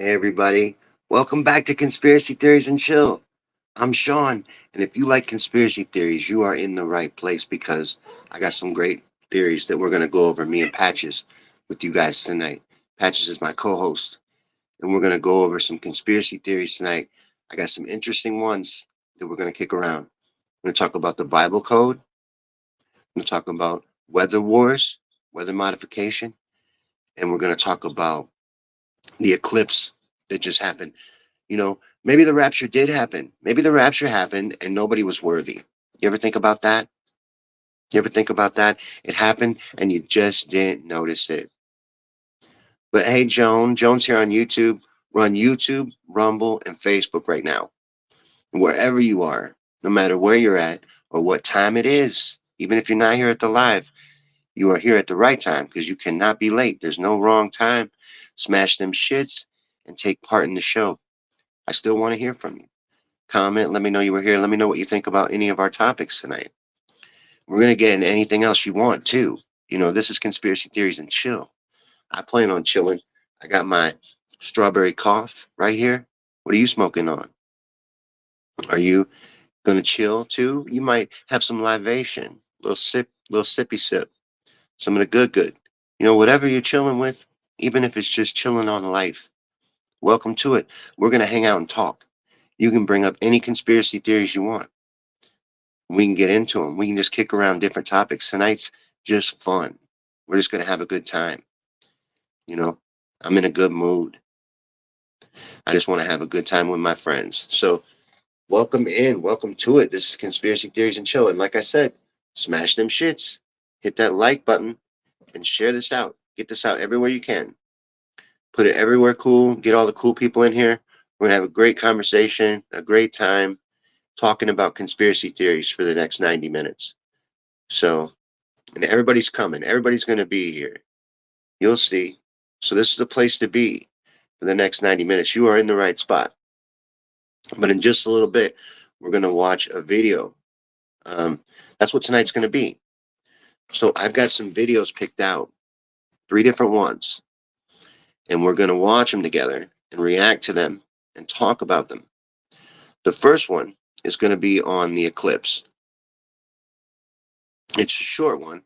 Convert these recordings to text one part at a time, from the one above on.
Hey everybody, welcome back to Conspiracy Theories and Chill. I'm Sean, and if you like conspiracy theories, you are in the right place because I got some great theories that we're going to go over, me and Patches, with you guys tonight. Patches is my co host, and we're going to go over some conspiracy theories tonight. I got some interesting ones that we're going to kick around. We're going to talk about the Bible Code, we're going to talk about weather wars, weather modification, and we're going to talk about the eclipse that just happened. Maybe the rapture did happen. Maybe the rapture happened and nobody was worthy. You ever think about that? You ever think about that? It happened and you just didn't notice it. But hey, Joan's here on YouTube. We're on YouTube, Rumble, and Facebook right now. Wherever you are, no matter where you're at or what time it is, even if you're not here at the live, you are here at the right time because you cannot be late. There's no wrong time. Smash them shits and take part in the show. I still want to hear from you. Comment, let me know you were here. Let me know what you think about any of our topics tonight. We're going to get into anything else you want, too. This is Conspiracy Theories and Chill. I plan on chilling. I got my strawberry cough right here. What are you smoking on? Are you going to chill, too? You might have some libation, little sip, little sippy sip, some of the good. Whatever you're chilling with, even if it's just chilling on life, welcome to it. We're going to hang out and talk. You can bring up any conspiracy theories you want. We can get into them. We can just kick around different topics. Tonight's just fun. We're just going to have a good time. You know, I'm in a good mood. I just want to have a good time with my friends. So, welcome in. Welcome to it. This is Conspiracy Theories and Chill. And like I said, smash them shits. Hit that like button and share this out. Get this out everywhere you can. Put it everywhere cool. Get all the cool people in here. We're going to have a great conversation, a great time talking about conspiracy theories for the next 90 minutes. So, and everybody's coming. Everybody's going to be here. You'll see. So this is the place to be for the next 90 minutes. You are in the right spot. But in just a little bit, we're going to watch a video. That's what tonight's going to be. So I've got some videos picked out, 3 different ones, and we're going to watch them together and react to them and talk about them. The first one is going to be on the eclipse. It's a short one.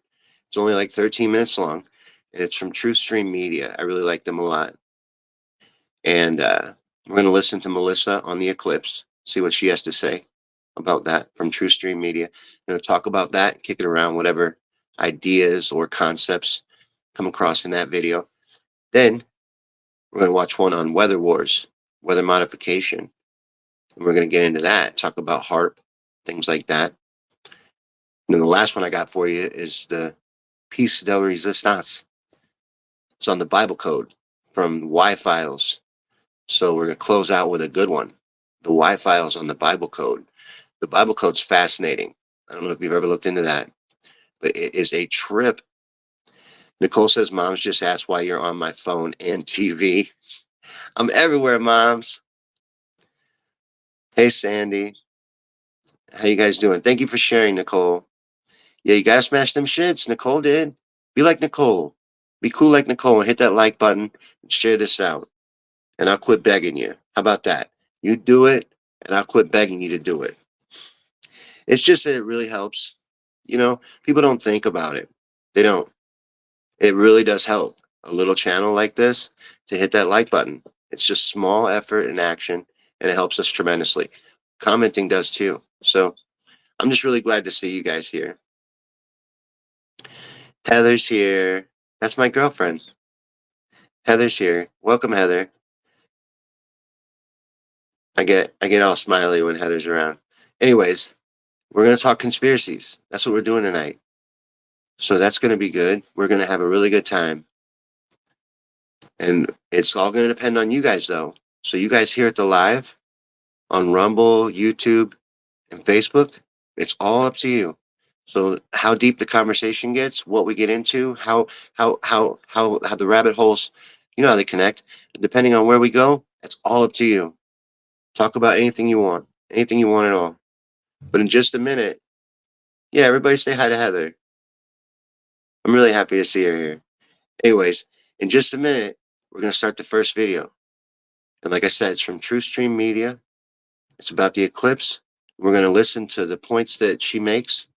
It's only like 13 minutes long, and it's from True Stream Media. I really like them a lot. And we're going to listen to Melissa on the eclipse, see what she has to say about that from True Stream Media. We're going to talk about that, kick it around, whatever ideas or concepts come across in that video. Then we're going to watch one on weather wars, weather modification. And we're going to get into that, talk about HARP, things like that. And then the last one I got for you is the Piece de Resistance. It's on the Bible Code from Y Files. So we're going to close out with a good one. The Y Files on the Bible Code. The Bible Code's fascinating. I don't know if you've ever looked into that, but it is a trip. Nicole says, Mom's just asked why you're on my phone and TV. I'm everywhere, Moms. Hey, Sandy. How you guys doing? Thank you for sharing, Nicole. Yeah, you gotta smash them shits. Nicole did. Be like Nicole. Be cool like Nicole and hit that like button and share this out. And I'll quit begging you. How about that? You do it, and I'll quit begging you to do it. It's just that it really helps. People don't think about it. They don't. It really does help a little channel like this to hit that like button. It's just small effort and action, and it helps us tremendously. Commenting does too. So I'm just really glad to see you guys here. Heather's here. That's my girlfriend. Heather's here. Welcome, Heather. I get all smiley when Heather's around. Anyways, we're gonna talk conspiracies. That's what we're doing tonight. So that's gonna be good. We're gonna have a really good time. And it's all gonna depend on you guys though. So you guys here at the live on Rumble, YouTube, and Facebook, it's all up to you. So how deep the conversation gets, what we get into, how the rabbit holes, how they connect, depending on where we go, it's all up to you. Talk about anything you want at all. But in just a minute, yeah, everybody say hi to Heather. I'm really happy to see her here. Anyways, in just a minute, we're going to start the first video. And like I said, it's from True Stream Media. It's about the eclipse. We're going to listen to the points that she makes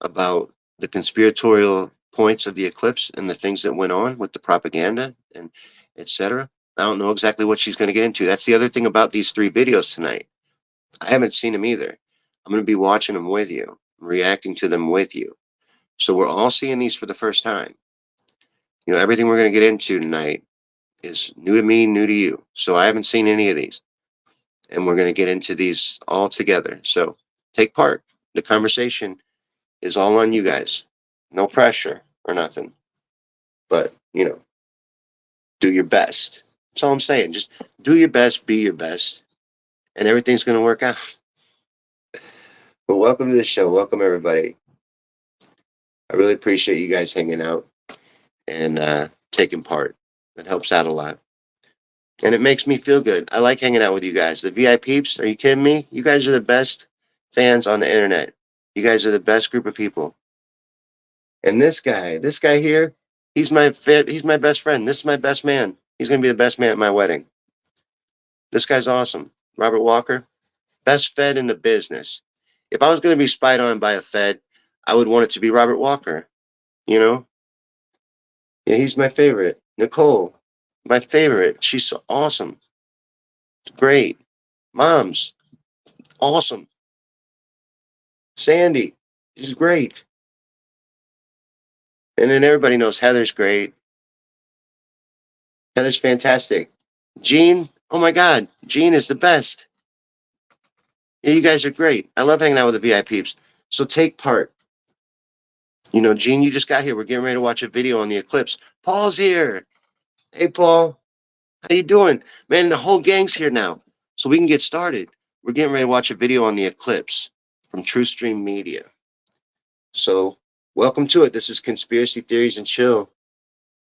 about the conspiratorial points of the eclipse and the things that went on with the propaganda and etc. I don't know exactly what she's going to get into. That's the other thing about these 3 videos tonight. I haven't seen them either. I'm going to be watching them with you, reacting to them with you. So we're all seeing these for the first time. You know, everything we're going to get into tonight is new to me, new to you. So I haven't seen any of these. And we're going to get into these all together. So take part. The conversation is all on you guys. No pressure or nothing. But, you know, do your best. That's all I'm saying. Just do your best, be your best, and everything's going to work out. But welcome to the show. Welcome, everybody. I really appreciate you guys hanging out and taking part. It helps out a lot. And it makes me feel good. I like hanging out with you guys. The VIP peeps, are you kidding me? You guys are the best fans on the internet. You guys are the best group of people. And this guy here, he's my best friend. This is my best man. He's gonna be the best man at my wedding. This guy's awesome. Robert Walker, best Fed in the business. If I was gonna be spied on by a Fed, I would want it to be Robert Walker. You know? Yeah, he's my favorite. Nicole, my favorite. She's so awesome. Great. Mom's awesome. Sandy, she's great. And then everybody knows Heather's great. Heather's fantastic. Gene, oh my God, Gene is the best. Yeah, you guys are great. I love hanging out with the VIPs. So take part. You know, Gene, you just got here. We're getting ready to watch a video on the eclipse. Paul's here. Hey, Paul. How you doing? Man, the whole gang's here now. So we can get started. We're getting ready to watch a video on the eclipse from True Stream Media. So welcome to it. This is Conspiracy Theories and Chill.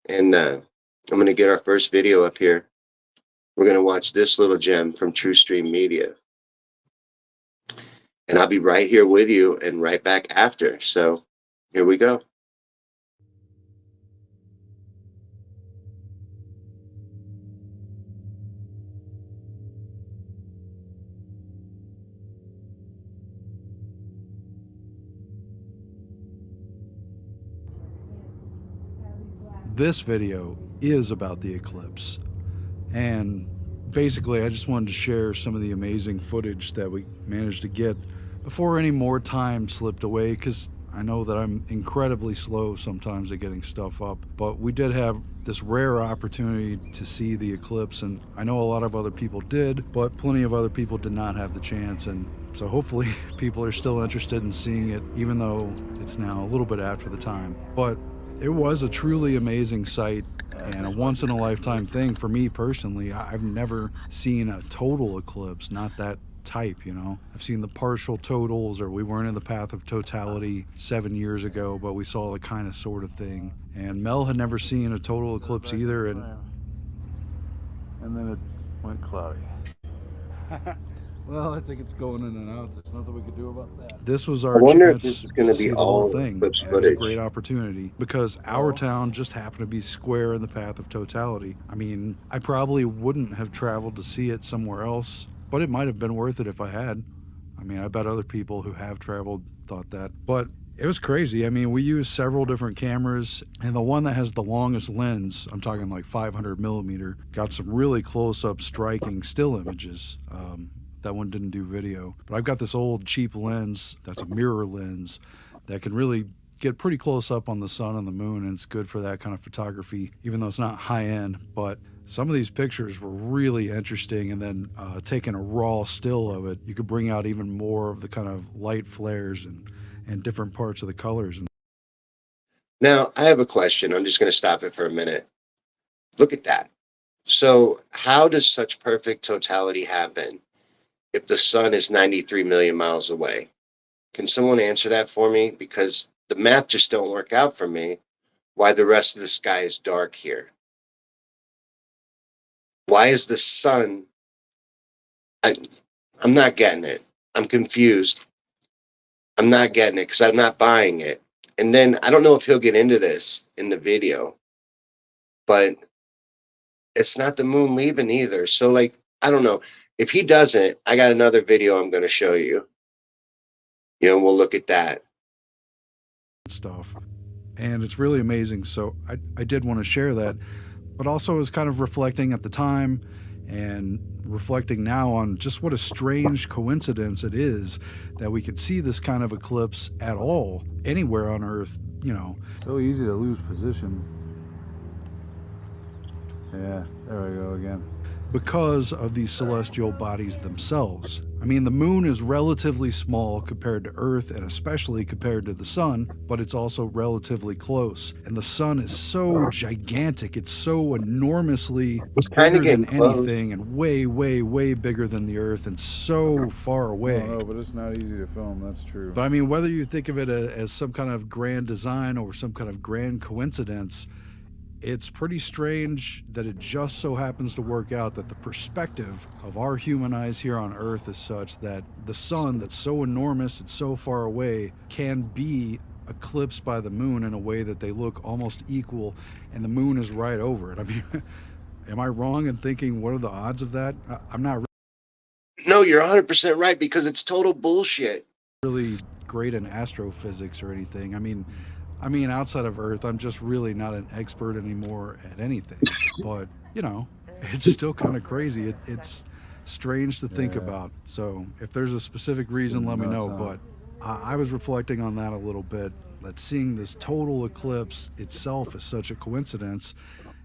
And I'm going to get our first video up here. We're going to watch this little gem from True Stream Media. And I'll be right here with you and right back after. So here we go. This video is about the eclipse, and basically I just wanted to share some of the amazing footage that we managed to get before any more time slipped away, because I know that I'm incredibly slow sometimes at getting stuff up, but we did have this rare opportunity to see the eclipse, and I know a lot of other people did, but plenty of other people did not have the chance. And so hopefully people are still interested in seeing it, even though it's now a little bit after the time. But it was a truly amazing sight and a once-in-a-lifetime thing for me personally. I've never seen a total eclipse, not that type, you know. I've seen the partial totals, or we weren't in the path of totality 7 years ago, but we saw the kind of sort of thing. And Mel had never seen a total eclipse either, and then it went cloudy. well, I think it's going in and out. There's nothing we could do about that. This was our I wonder if chance this is going to to see be the whole all thing. eclipse And it was a footage. great opportunity because our town just happened to be square in the path of totality. I mean, I probably wouldn't have traveled to see it somewhere else, but it might have been worth it if I had. I mean, I bet other people who have traveled thought that. But it was crazy. I mean, we used several different cameras, and the one that has the longest lens, I'm talking like 500 millimeter, got some really close-up striking still images. That one didn't do video. But I've got this old cheap lens that's a mirror lens that can really get pretty close up on the sun and the moon, and it's good for that kind of photography, even though it's not high-end. But some of these pictures were really interesting, and then taking a raw still of it, you could bring out even more of the kind of light flares and different parts of the colors. Now, I have a question. I'm just going to stop it for a minute. Look at that. So how does such perfect totality happen if the sun is 93 million miles away? Can someone answer that for me? Because the math just don't work out for me. Why the rest of the sky is dark here? Why is the sun? I'm not getting it. I'm confused. I'm not getting it because I'm not buying it. And then I don't know if he'll get into this in the video, but it's not the moon leaving either. So like I don't know. If he doesn't, I got another video I'm going to show you. You know, we'll look at that. stuff. And it's really amazing. So I did want to share that, but also I was kind of reflecting at the time and reflecting now on just what a strange coincidence it is that we could see this kind of eclipse at all anywhere on Earth, you know. So easy to lose position. Yeah, there we go again. Because of these celestial bodies themselves. I mean, the moon is relatively small compared to Earth and especially compared to the sun, but it's also relatively close. And the sun is so gigantic, it's so enormously It's kind of bigger getting than close. anything and way, way, way bigger than the Earth and so far away. No, but it's not easy to film, that's true. But I mean, whether you think of it as some kind of grand design or some kind of grand coincidence, it's pretty strange that it just so happens to work out that the perspective of our human eyes here on Earth is such that the sun, that's so enormous, it's so far away, can be eclipsed by the moon in a way that they look almost equal, and the moon is right over it. I mean, am I wrong in thinking what are the odds of that? I'm not No, you're 100% right because it's total bullshit. really great in astrophysics or anything. I mean, outside of Earth, I'm just really not an expert anymore at anything. But you know, it's still kind of crazy. It's strange to think about. So if there's a specific reason, let me know. But I was reflecting on that a little bit. That seeing this total eclipse itself is such a coincidence,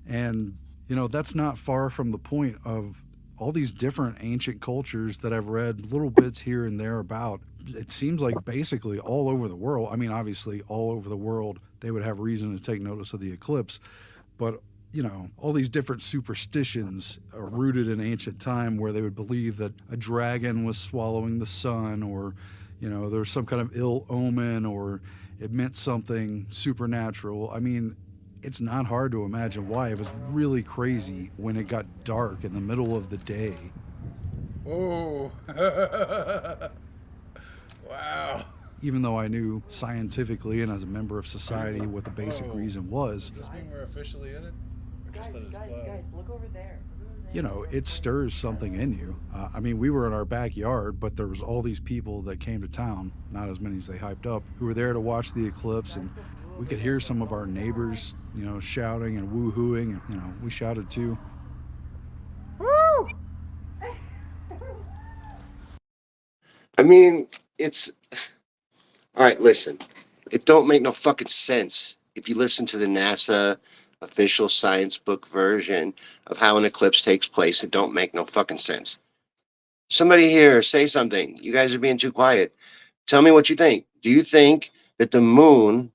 and you know that's not far from the point of all these different ancient cultures that I've read little bits here and there about. It seems like basically all over the world. I mean, obviously, all over the world, they would have reason to take notice of the eclipse. But, you know, all these different superstitions are rooted in ancient time where they would believe that a dragon was swallowing the sun, or, you know, there was some kind of ill omen, or it meant something supernatural. I mean, it's not hard to imagine why. It was really crazy when it got dark in the middle of the day. Whoa. Wow. Even though I knew scientifically and as a member of society what the basic reason was, Does this mean we're officially in it? Or just that it's cloud? Look over there. you know, it stirs something in you. I mean, we were in our backyard, but there was all these people that came to town, not as many as they hyped up, who were there to watch the eclipse, and we could hear some of our neighbors, you know, shouting and woo-hooing, and, you know, we shouted too. Woo! I mean, it's all right. Listen, it don't make no fucking sense if you listen to the NASA official science book version of how an eclipse takes place. It don't make no fucking sense. Somebody here, say something. You guys are being too quiet. Tell me what you think. Do you think that the moon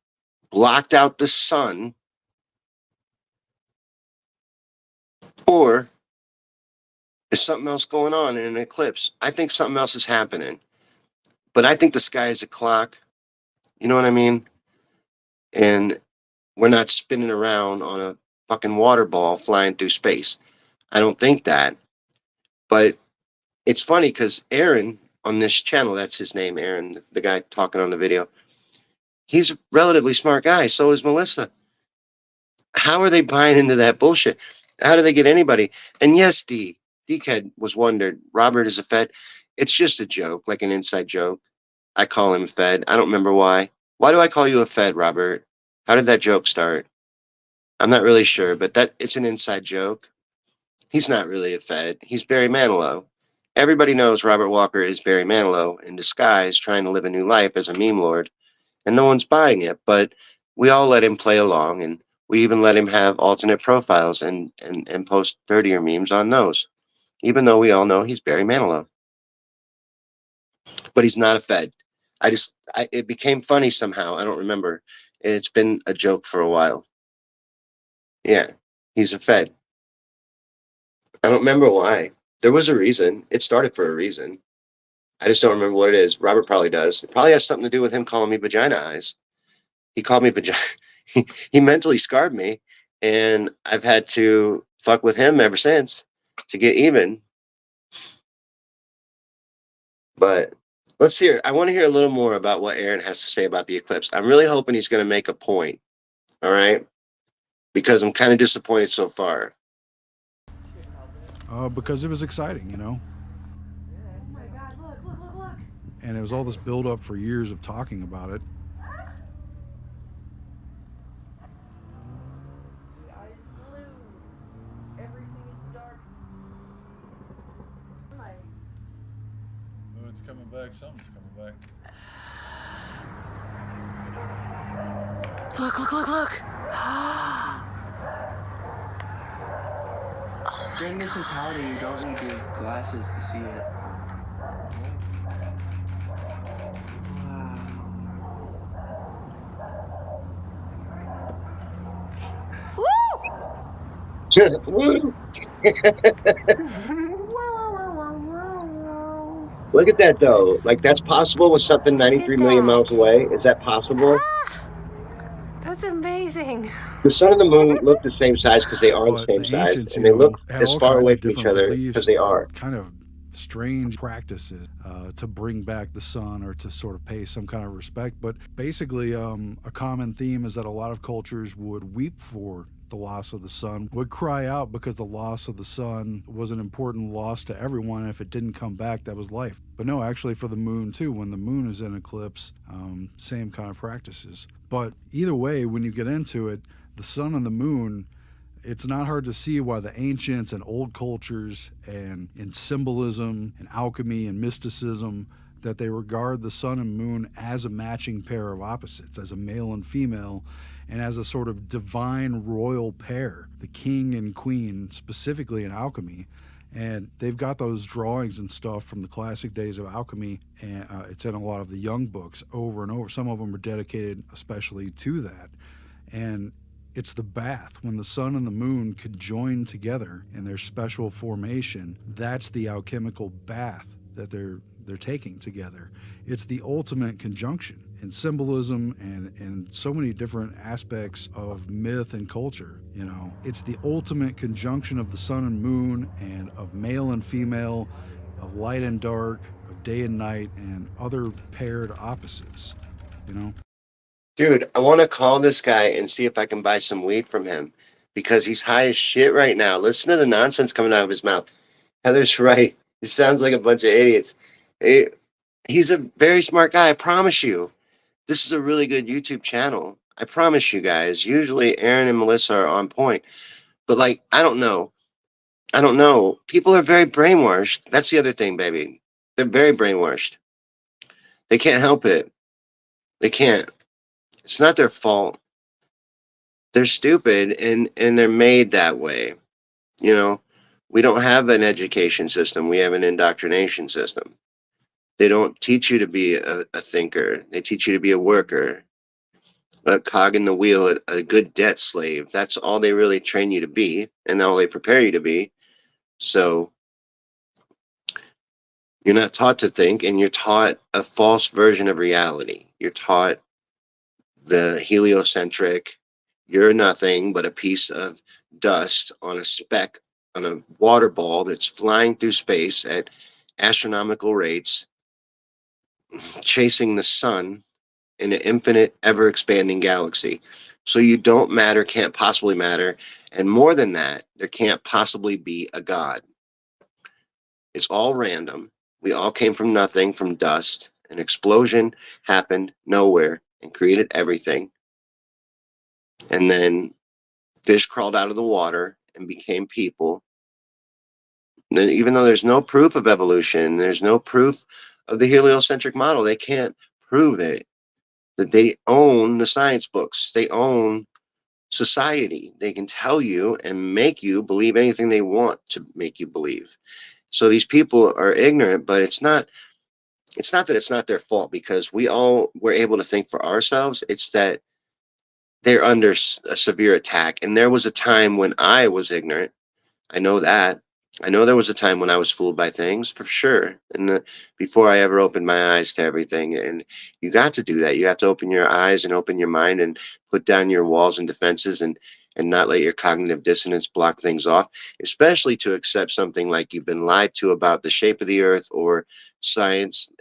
blocked out the sun, or is something else going on in an eclipse? I think something else is happening. But I think the sky is a clock. You know what I mean? And we're not spinning around on a fucking water ball flying through space. I don't think that. But it's funny because Aaron on this channel, that's his name, Aaron, the guy talking on the video, he's a relatively smart guy. So is Melissa. How are they buying into that bullshit? How do they get anybody? And yes, Deekhead was wondered, Robert is a Fed. It's just a joke, like an inside joke. I call him Fed. I don't remember why. Why do I call you a Fed, Robert? How did that joke start? I'm not really sure, but that it's an inside joke. He's not really a Fed. He's Barry Manilow. Everybody knows Robert Walker is Barry Manilow in disguise, trying to live a new life as a meme lord, and no one's buying it. But we all let him play along, and we even let him have alternate profiles and post dirtier memes on those, even though we all know he's Barry Manilow. But he's not a Fed. It became funny somehow. I don't remember. And it's been a joke for a while. Yeah, he's a Fed. I don't remember why. There was a reason. It started for a reason. I just don't remember what it is. Robert probably does. It probably has something to do with him calling me vagina eyes. He called me vagina. He mentally scarred me, and I've had to fuck with him ever since to get even. But let's hear. I want to hear a little more about what Aaron has to say about the eclipse. I'm really hoping he's going to make a point. All right, because I'm kind of disappointed so far. because it was exciting, you know. Oh my God! Look! Look! Look! Look! And it was all this build up for years of talking about it. The eye is blue. Everything is dark. Like, Oh, it's coming back. Something's coming back. look! Look! Look! Look! During the totality, you don't need your glasses to see it. Woo! Wow! Look at that though. Like that's possible with something 93 million miles away. Is that possible? That's amazing. The sun and the moon look the same size because they are the But same the size, ancients, and they look had as all far kinds away of from each different other beliefs because they are. and kind of strange practices to bring back the sun or to sort of pay some kind of respect. But basically, a common theme is that a lot of cultures would weep for the loss of the sun, would cry out because the loss of the sun was an important loss to everyone. If it didn't come back, that was life. But no, actually, for the moon too, when the moon is in eclipse, same kind of practices. But either way, when you get into it, the sun and the moon, it's not hard to see why the ancients and old cultures and in symbolism and alchemy and mysticism that they regard the sun and moon as a matching pair of opposites, as a male and female, and as a sort of divine royal pair, the king and queen, specifically in alchemy. And they've got those drawings and stuff from the classic days of alchemy, and it's in a lot of the young books over and over. Some of them are dedicated especially to that. And it's the bath when the sun and the moon could join together in their special formation. That's the alchemical bath that they're taking together. It's the ultimate conjunction in symbolism and so many different aspects of myth and culture. You know, it's the ultimate conjunction of the sun and moon and of male and female, of light and dark, of day and night, and other paired opposites. You know. Dude, I want to call this guy and see if I can buy some weed from him because he's high as shit right now. Listen to the nonsense coming out of his mouth. Heather's right. He sounds like a bunch of idiots. He- He's a very smart guy, I promise you. This is a really good YouTube channel. I promise you guys. Usually Aaron and Melissa are on point. But like, I don't know. I don't know. People are very brainwashed. That's the other thing, baby. They're very brainwashed. They can't help it. They can't. It's not their fault. They're stupid and they're made that way. You know, we don't have an education system. We have an indoctrination system. They don't teach you to be a thinker. They teach you to be a worker, a cog in the wheel, a good debt slave. That's all they really train you to be and all they prepare you to be. So you're not taught to think and you're taught a false version of reality. You're taught the heliocentric, you're nothing but a piece of dust on a speck on a water ball that's flying through space at astronomical rates, chasing the sun in an infinite, ever expanding galaxy. So you don't matter, can't possibly matter. And more than that, there can't possibly be a God. It's all random. We all came from nothing, from dust. An explosion happened nowhere and created everything. And then fish crawled out of the water and became people. And even though there's no proof of evolution, there's no proof of the heliocentric model, they can't prove it. That they own the science books, they own society. They can tell you and make you believe anything they want to make you believe. So these people are ignorant, but it's not that it's not their fault because we all were able to think for ourselves. It's that they're under a severe attack. And there was a time when I was ignorant. I know that. I know there was a time when I was fooled by things for sure. And before I ever opened my eyes to everything. And you got to do that. You have to open your eyes and open your mind and put down your walls and defenses and not let your cognitive dissonance block things off, especially to accept something like you've been lied to about the shape of the earth or science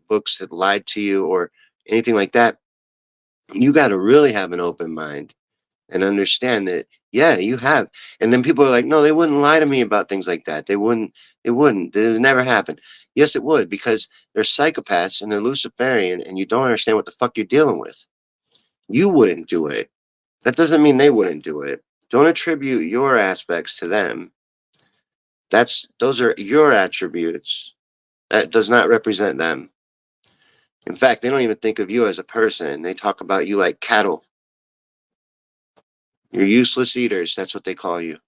books had lied to you or anything like that. You got to really have an open mind and understand that Yeah, you have. And then people are like, no, they wouldn't lie to me about things like that. They wouldn't, it wouldn't. It would never happen. Yes, it would, because they're psychopaths and they're Luciferian and you don't understand what the fuck you're dealing with. You wouldn't do it. That doesn't mean they wouldn't do it. Don't attribute your aspects to them. Those are your attributes. That does not represent them. In fact, they don't even think of you as a person. They talk about you like cattle. You're useless eaters. That's what they call you.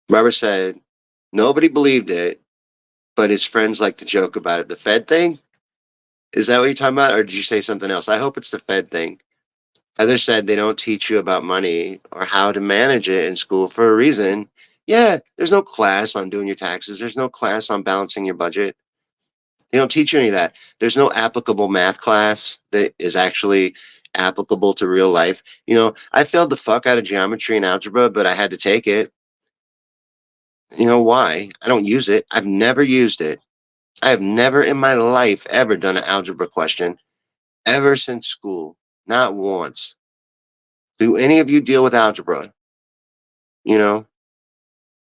Robert said nobody believed it, but his friends like to joke about it. The Fed thing? Is that what you're talking about? Or did you say something else? I hope it's the Fed thing. Heather said they don't teach you about money or how to manage it in school for a reason. Yeah, there's no class on doing your taxes. There's no class on balancing your budget. They don't teach you any of that. There's no applicable math class that is actually applicable to real life. You know, I failed the fuck out of geometry and algebra, but I had to take it. You know why? I don't use it. I've never used it. I have never in my life ever done an algebra question ever since school. Not once. Do any of you deal with algebra? You know,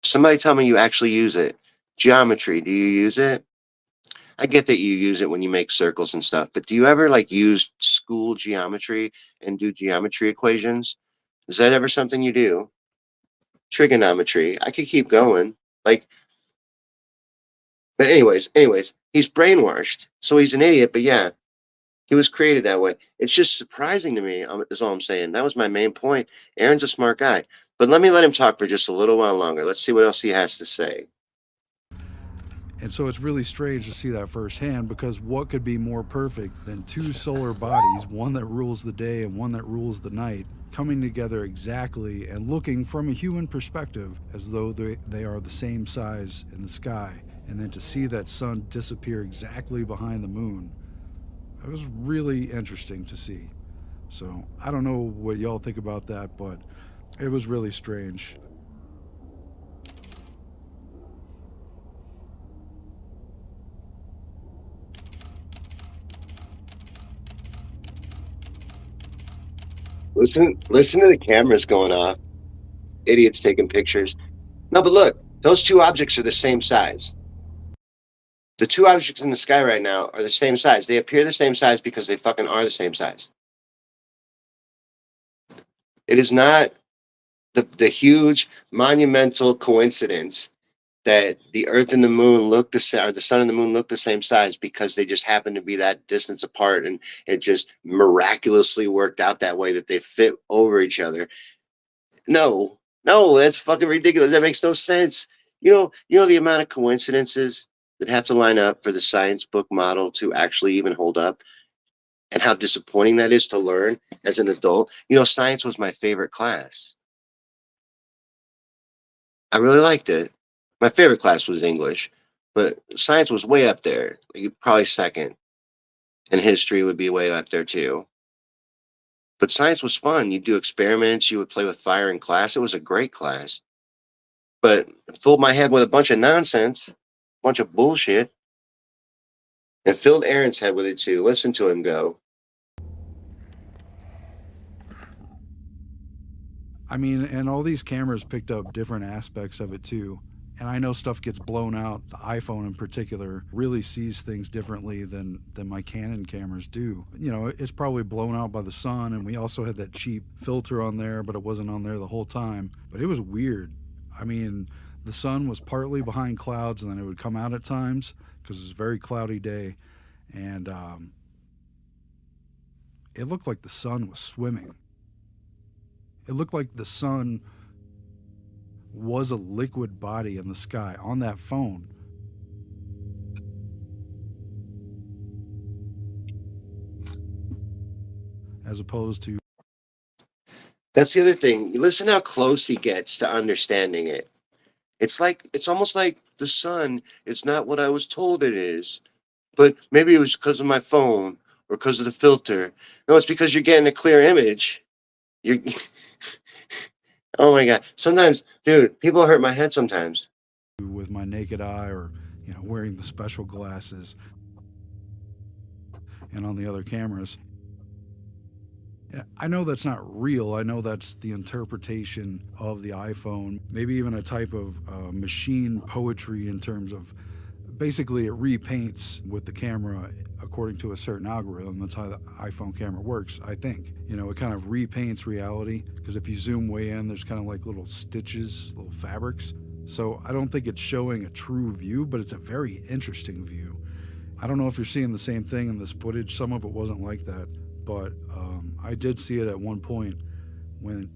somebody tell me you actually use it. Geometry, do you use it? I get that you use it when you make circles and stuff, but do you ever like use school geometry and do geometry equations? Is that ever something you do? Trigonometry. I could keep going. Like, but anyways, he's brainwashed, so he's an idiot. But yeah, he was created that way. It's just surprising to me. Is all I'm saying. That was my main point. Aaron's a smart guy, but let him talk for just a little while longer. Let's see what else he has to say. And so it's really strange to see that firsthand because what could be more perfect than two solar bodies, one that rules the day and one that rules the night, coming together exactly and looking from a human perspective as though they are the same size in the sky. And then to see that sun disappear exactly behind the moon, it was really interesting to see. So I don't know what y'all think about that, but it was really strange. Listen to the cameras going off. Idiots taking pictures. No, but look, those two objects are the same size. The two objects in the sky right now are the same size. They appear the same size because they fucking are the same size. It is not the huge monumental coincidence that the Earth and the Moon look the same, or the Sun and the Moon look the same size because they just happen to be that distance apart, and it just miraculously worked out that way that they fit over each other. No, no, that's fucking ridiculous. That makes no sense. You know the amount of coincidences that have to line up for the science book model to actually even hold up, and how disappointing that is to learn as an adult. Science was my favorite class. I really liked it. My favorite class was English, but science was way up there, like, probably second, and history would be way up there too. But science was fun. You'd do experiments, you would play with fire in class. It was a great class. But it filled my head with a bunch of nonsense, a bunch of bullshit, and filled Aaron's head with it too. Listen to him go. I mean, and all these cameras picked up different aspects of it too. And I know stuff gets blown out. The iPhone in particular really sees things differently than my Canon cameras do. You know, it's probably blown out by the sun, and we also had that cheap filter on there, but it wasn't on there the whole time. But it was weird. I mean, the sun was partly behind clouds, and then it would come out at times because it was a very cloudy day, and it looked like the sun was swimming. It looked like the sun was a liquid body in the sky on that phone. As opposed to, That's the other thing. You listen how close he gets to understanding it. It's almost like the sun is not what I was told it is. But maybe it was because of my phone or because of the filter. No, it's because you're getting a clear image. You're Oh my god. Sometimes, dude, people hurt my head sometimes. with my naked eye, or wearing the special glasses, and on the other cameras, I know that's not real. I know that's the interpretation of the iPhone, maybe even a type of machine poetry in terms of basically it repaints with the camera according to a certain algorithm. That's how the iPhone camera works, I think. It kind of repaints reality because if you zoom way in, there's kind of like little stitches, little fabrics. So I don't think it's showing a true view, but it's a very interesting view. I don't know if you're seeing the same thing in this footage. Some of it wasn't like that, but I did see it at one point when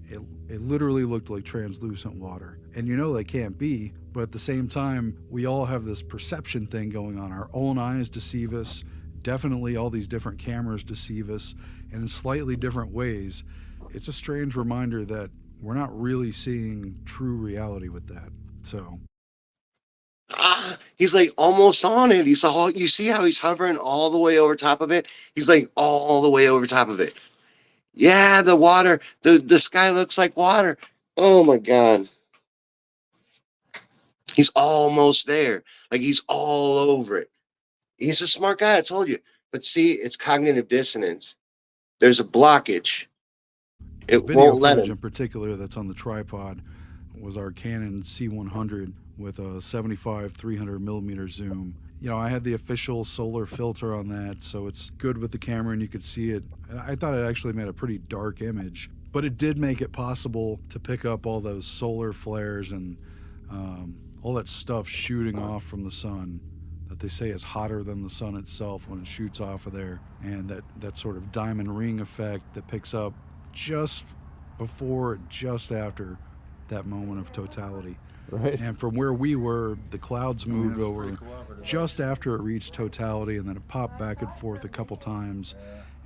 it literally looked like translucent water. And they can't be, but at the same time, we all have this perception thing going on. Our own eyes deceive us. Definitely all these different cameras deceive us, and in slightly different ways. It's a strange reminder that we're not really seeing true reality with that. So He's like almost on it. He's all, you see how he's hovering all the way over top of it? He's like all the way over top of it. Yeah, the water, the sky looks like water. Oh my God. He's almost there. Like he's all over it. He's a smart guy, I told you. But see, it's cognitive dissonance. There's a blockage. the It video won't let footage him. in particular that's on the tripod was our Canon C100 with a 75 300 millimeter zoom. I had the official solar filter on that, so it's good with the camera and you could see it. I thought it actually made a pretty dark image, but it did make it possible to pick up all those solar flares and all that stuff shooting off from the sun that they say is hotter than the sun itself when it shoots off of there, and that sort of diamond ring effect that picks up just before, just after that moment of totality. Right. And from where we were, the clouds moved It was over pretty cooperative, just after it reached totality, and then it popped back and forth a couple times.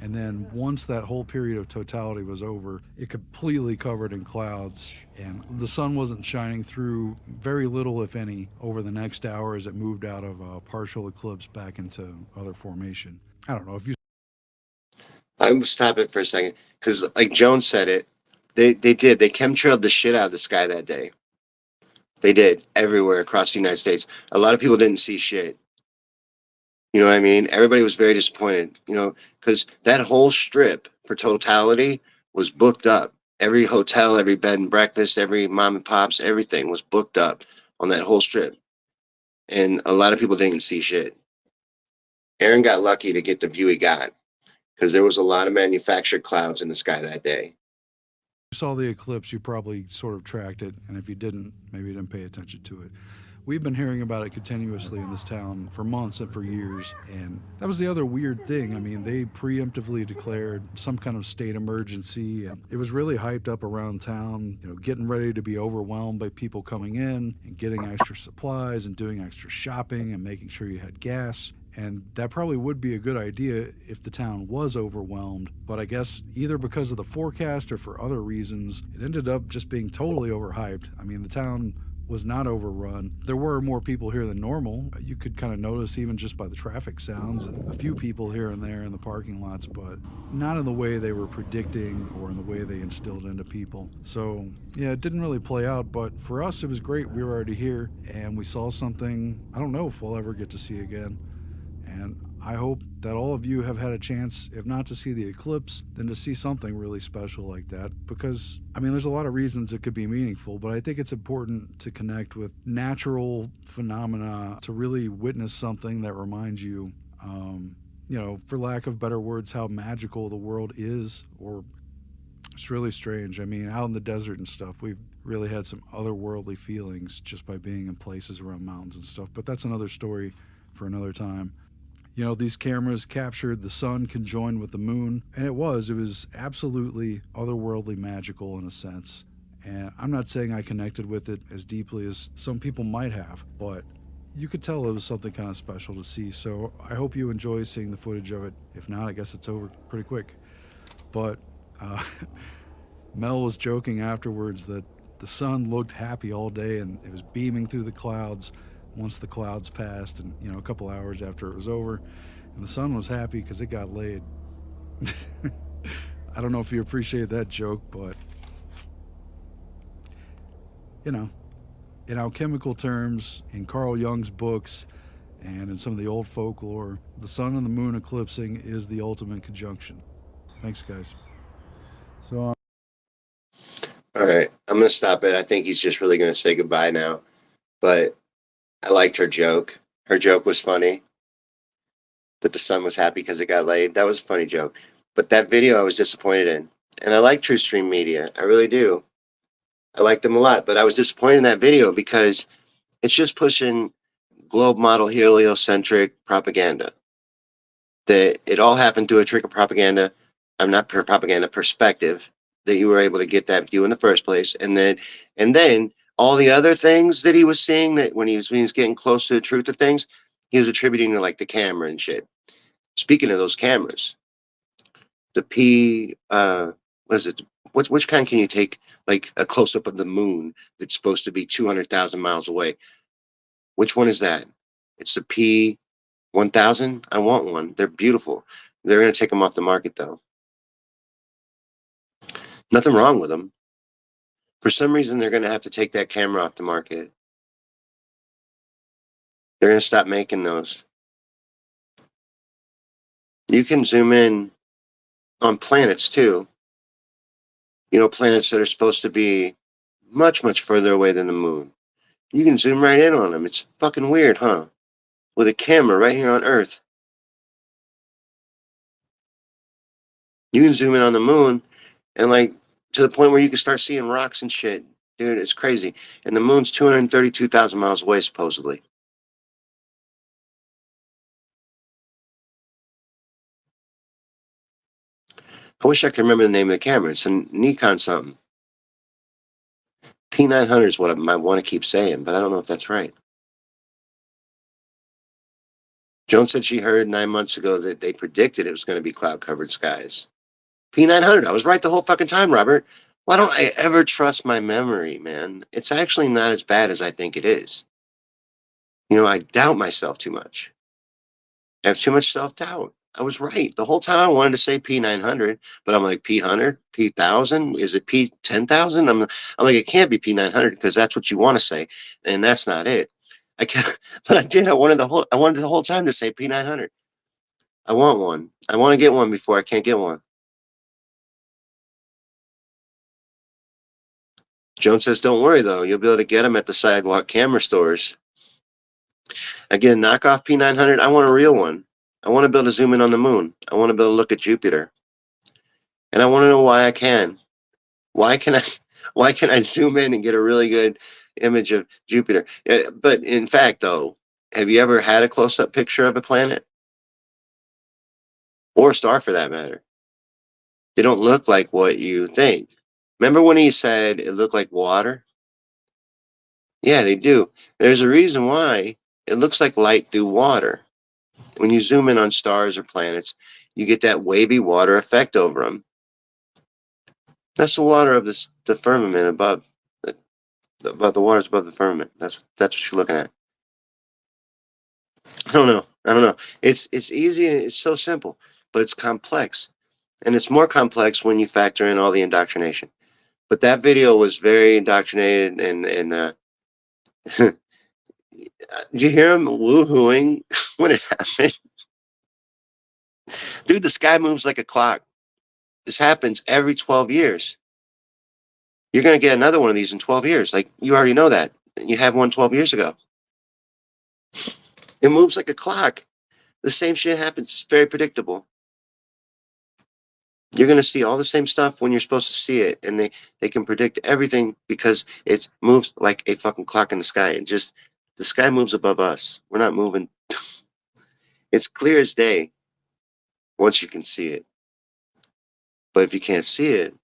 And then once that whole period of totality was over, it completely covered in clouds, and the sun wasn't shining through very little, if any, over the next hour as it moved out of partial eclipse back into other formation. I don't know if you. I'm stop it for a second because, like Jones said it, they did. They chemtrailed the shit out of the sky that day. They did everywhere across the United States. A lot of people didn't see shit. You know what I mean? Everybody was very disappointed, because that whole strip for totality was booked up. Every hotel, every bed and breakfast, every mom and pops, everything was booked up on that whole strip. And a lot of people didn't see shit. Aaron got lucky to get the view he got because there was a lot of manufactured clouds in the sky that day. Saw the eclipse, you probably sort of tracked it, and if you didn't, maybe you didn't pay attention to it. We've been hearing about it continuously in this town for months and for years, and that was the other weird thing. I mean, they preemptively declared some kind of state emergency, and it was really hyped up around town, getting ready to be overwhelmed by people coming in and getting extra supplies and doing extra shopping and making sure you had gas. And that probably would be a good idea if the town was overwhelmed. But I guess either because of the forecast or for other reasons, it ended up just being totally overhyped. I mean, the town was not overrun. There were more people here than normal. You could kind of notice even just by the traffic sounds, and a few people here and there in the parking lots, but not in the way they were predicting or in the way they instilled into people. So yeah, it didn't really play out, but for us it was great. We were already here and we saw something I don't know if we'll ever get to see again. And I hope that all of you have had a chance, if not to see the eclipse, then to see something really special like that. Because, I mean, there's a lot of reasons it could be meaningful, but I think it's important to connect with natural phenomena to really witness something that reminds you, for lack of better words, how magical the world is. Or it's really strange. I mean, out in the desert and stuff, we've really had some otherworldly feelings just by being in places around mountains and stuff. But that's another story for another time. These cameras captured the sun conjoined with the moon, and it was absolutely otherworldly magical in a sense. And I'm not saying I connected with it as deeply as some people might have, but you could tell it was something kind of special to see. So I hope you enjoy seeing the footage of it. If not, I guess it's over pretty quick. But Mel was joking afterwards that the sun looked happy all day and it was beaming through the clouds once the clouds passed, and a couple hours after it was over, and the sun was happy because it got laid. I don't know if you appreciate that joke, but in alchemical terms, in Carl Jung's books, and in some of the old folklore, the sun and the moon eclipsing is the ultimate conjunction. Thanks, guys. So All right, I'm gonna stop it. I think he's just really gonna say goodbye now. But I liked her joke. Her joke was funny. That the son was happy because it got laid. That was a funny joke. But that video I was disappointed in. And I like True Stream Media. I really do. I like them a lot. But I was disappointed in that video because it's just pushing globe model heliocentric propaganda. That it all happened through a trick of propaganda. I'm not propaganda perspective that you were able to get that view in the first place. And then all the other things that he was seeing that when he was getting close to the truth of things, he was attributing to like the camera and shit. Speaking of those cameras, the what is it? Which kind can you take like a close up of the moon that's supposed to be 200,000 miles away? Which one is that? It's the P 1000. I want one. They're beautiful. They're going to take them off the market though. Nothing wrong with them. For some reason, they're going to have to take that camera off the market. They're going to stop making those. You can zoom in on planets too. You know, planets that are supposed to be much, much further away than the moon. You can zoom right in on them. It's fucking weird, huh? With a camera right here on Earth. You can zoom in on the moon and like to the point where you can start seeing rocks and shit. Dude, it's crazy. And the moon's 232,000 miles away, supposedly. I wish I could remember the name of the camera. It's a Nikon something. P900 is what I might want to keep saying, but I don't know if that's right. Joan said she heard 9 months ago that they predicted it was going to be cloud-covered skies. P900, I was right the whole fucking time, Robert. Why don't I ever trust my memory, man? It's actually not as bad as I think it is. You know, I doubt myself too much. I have too much self-doubt. I was right. The whole time I wanted to say P900, but I'm like, P100, P1000, is it P10,000? I'm like, it can't be P900 because that's what you want to say, and that's not it. I can't, but I did. I wanted the whole time to say P900. I want one. I want to get one before I can't get one. Joan says, don't worry though. You'll be able to get them at the sidewalk camera stores. I get a knockoff P900. I want a real one. I want to be able to zoom in on the moon. I want to be able to look at Jupiter. And I want to know why I can. Why can I why can I zoom in and get a really good image of Jupiter? But in fact though, have you ever had a close-up picture of a planet? Or a star for that matter? They don't look like what you think. Remember when he said it looked like water? Yeah, they do. There's a reason why it looks like light through water. When you zoom in on stars or planets, you get that wavy water effect over them. That's the water of the firmament above. Above the waters above the firmament. That's what you're looking at. I don't know. I don't know. It's easy. It's so simple, but it's complex, and it's more complex when you factor in all the indoctrination. But that video was very indoctrinated, and did you hear him woohooing when it happened? Dude, the sky moves like a clock. This happens every 12 years. You're going to get another one of these in 12 years. Like, you already know that. You had one 12 years ago. It moves like a clock. The same shit happens. It's very predictable. You're going to see all the same stuff when you're supposed to see it. And they can predict everything because it moves like a fucking clock in the sky. And just, the sky moves above us. We're not moving. It's clear as day once you can see it. But if you can't see it,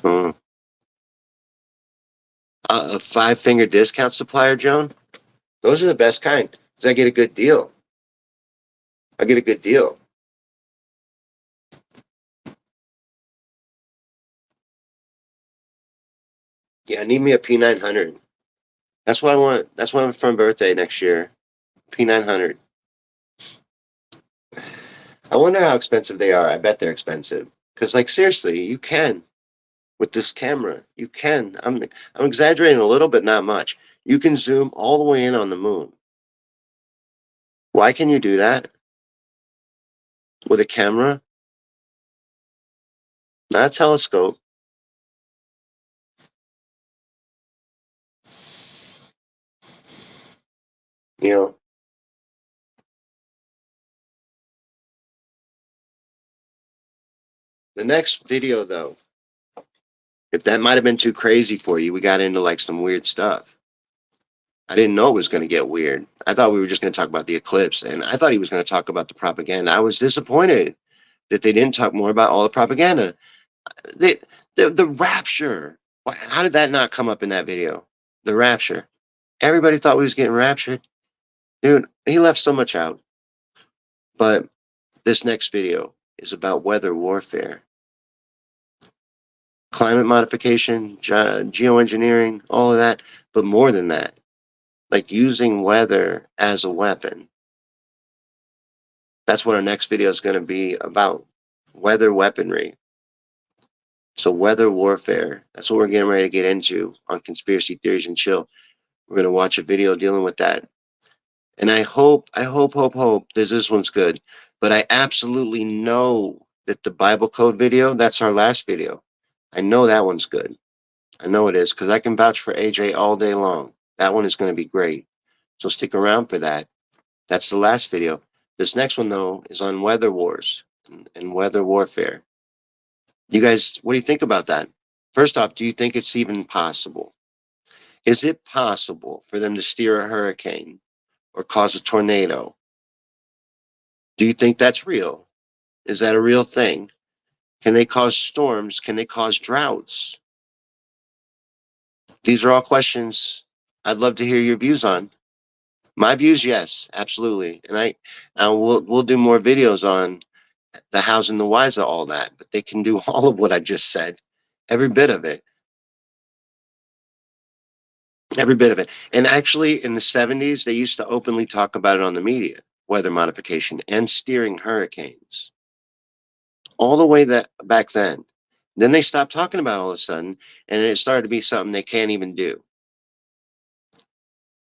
a 5-finger discount supplier, Joan, those are the best kind. Because I get a good deal. I get a good deal. Yeah, I need me a P900. That's what I want. That's what I want for my birthday next year. P900. I wonder how expensive they are. I bet they're expensive. Because, like, seriously, you can. With this camera, you can. I'm exaggerating a little, but not much. You can zoom all the way in on the moon. Why can you do that? With a camera? not a telescope. You know, the next video though, if that might have been too crazy for you, we got into like some weird stuff. I didn't know it was going to get weird. I thought we were just going to talk about the eclipse, and I thought he was going to talk about the propaganda. I was disappointed that they didn't talk more about all the propaganda. The the rapture. How did that not come up in that video? The rapture. Everybody thought we was getting raptured. Dude, he left so much out. But this next video is about weather warfare. Climate modification, geoengineering, all of that, but more than that, like using weather as a weapon. That's what our next video is going to be about, weather weaponry. So weather warfare, that's what we're getting ready to get into on Conspiracy Theories and Chill. We're going to watch a video dealing with that. And I hope this one's good. But I absolutely know that the Bible code video, that's our last video. I know that one's good. I know it is, because I can vouch for AJ all day long. That one is going to be great. So stick around for that. That's the last video. This next one, though, is on weather wars and weather warfare. You guys, what do you think about that? First off, do you think it's even possible? Is it possible for them to steer a hurricane or cause a tornado? Do you think that's real? Is that a real thing? Can they cause storms? Can they cause droughts? These are all questions I'd love to hear your views on. My views, yes, absolutely. And we'll do more videos on the hows and the whys of all that, but they can do all of what I just said, every bit of it. Every bit of it. And actually, in the 70s, they used to openly talk about it on the media, weather modification and steering hurricanes. All the way that back then. Then they stopped talking about it all of a sudden, and it started to be something they can't even do.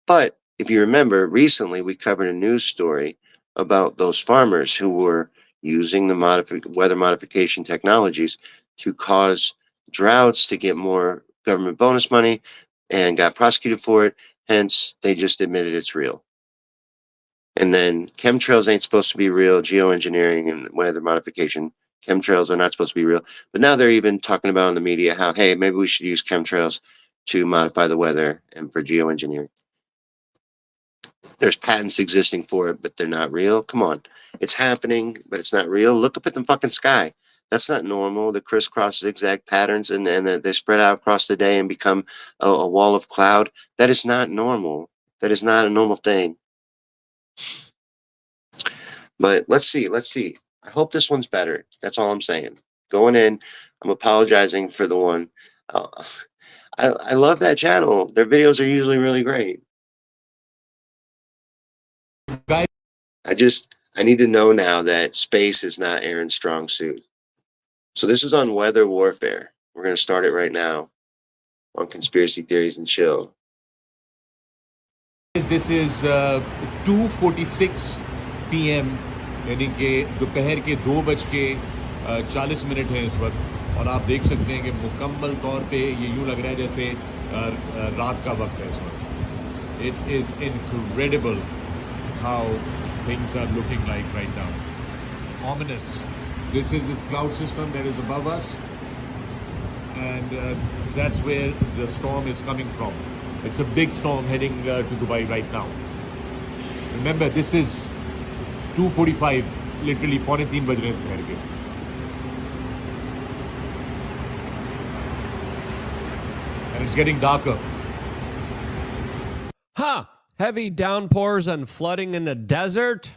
But if you remember, recently we covered a news story about those farmers who were using the weather modification technologies to cause droughts to get more government bonus money and got prosecuted for it. Hence, they just admitted it's real. And then chemtrails ain't supposed to be real, geoengineering and weather modification. Chemtrails are not supposed to be real. But now they're even talking about in the media how, hey, maybe we should use chemtrails to modify the weather and for geoengineering. There's patents existing for it, but they're not real. Come on. It's happening, but it's not real. Look up at the fucking sky. That's not normal. The crisscross zigzag patterns and they spread out across the day and become a wall of cloud. That is not normal. That is not a normal thing. But let's see. I hope this one's better. That's all I'm saying. Going in, I'm apologizing for the one. I love that channel. Their videos are usually really great. I need to know now that space is not Aaron's strong suit. So this is on weather warfare. We're going to start it right now on Conspiracy Theories and Chill. This is 2:46 p.m. यानी कि दोपहर के 2:40 है इस वक्त और आप देख सकते हैं कि मुकम्मल तौर पे ये यूँ लग रहा है जैसे रात का वक्त है इस वक्त. It is incredible how things are looking like right now. Ominous. This is this cloud system that is above us, and that's where the storm is coming from. It's a big storm heading to Dubai right now. Remember, this is 2:45, literally 2:45 बज रहे हैं दोपहर के. And it's getting darker. Huh. Heavy downpours and flooding in the desert?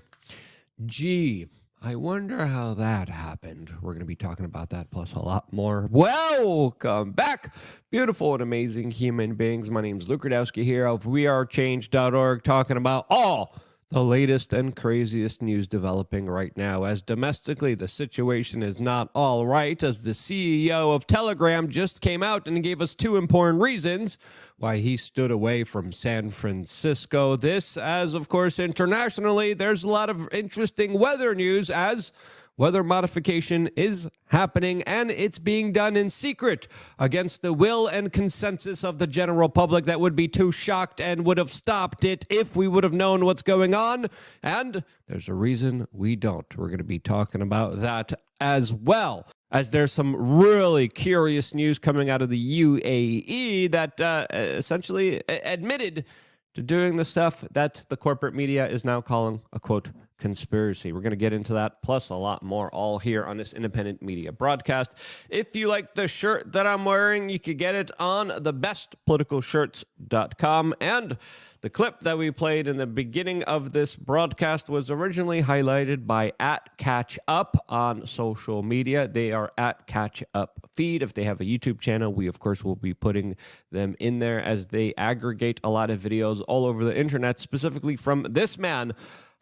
Gee, I wonder how that happened. We're going to be talking about that plus a lot more. Welcome back, beautiful and amazing human beings. My name is Luke Radowski here of wearechange.org, talking about all the latest and craziest news developing right now, as domestically the situation is not all right, as the CEO of Telegram just came out and gave us two important reasons why he stood away from San Francisco. This, as of course internationally, there's a lot of interesting weather news, as weather modification is happening, and it's being done in secret against the will and consensus of the general public that would be too shocked and would have stopped it if we would have known what's going on. And there's a reason we don't. We're going to be talking about that as well, as there's some really curious news coming out of the UAE that essentially admitted to doing the stuff that the corporate media is now calling a, quote, conspiracy. We're going to get into that, plus a lot more, all here on this independent media broadcast. If you like the shirt that I'm wearing, you can get it on thebestpoliticalshirts.com. And the clip that we played in the beginning of this broadcast was originally highlighted by @CatchUp on social media. They are @CatchUp feed. If they have a YouTube channel, we of course will be putting them in there, as they aggregate a lot of videos all over the internet, specifically from this man,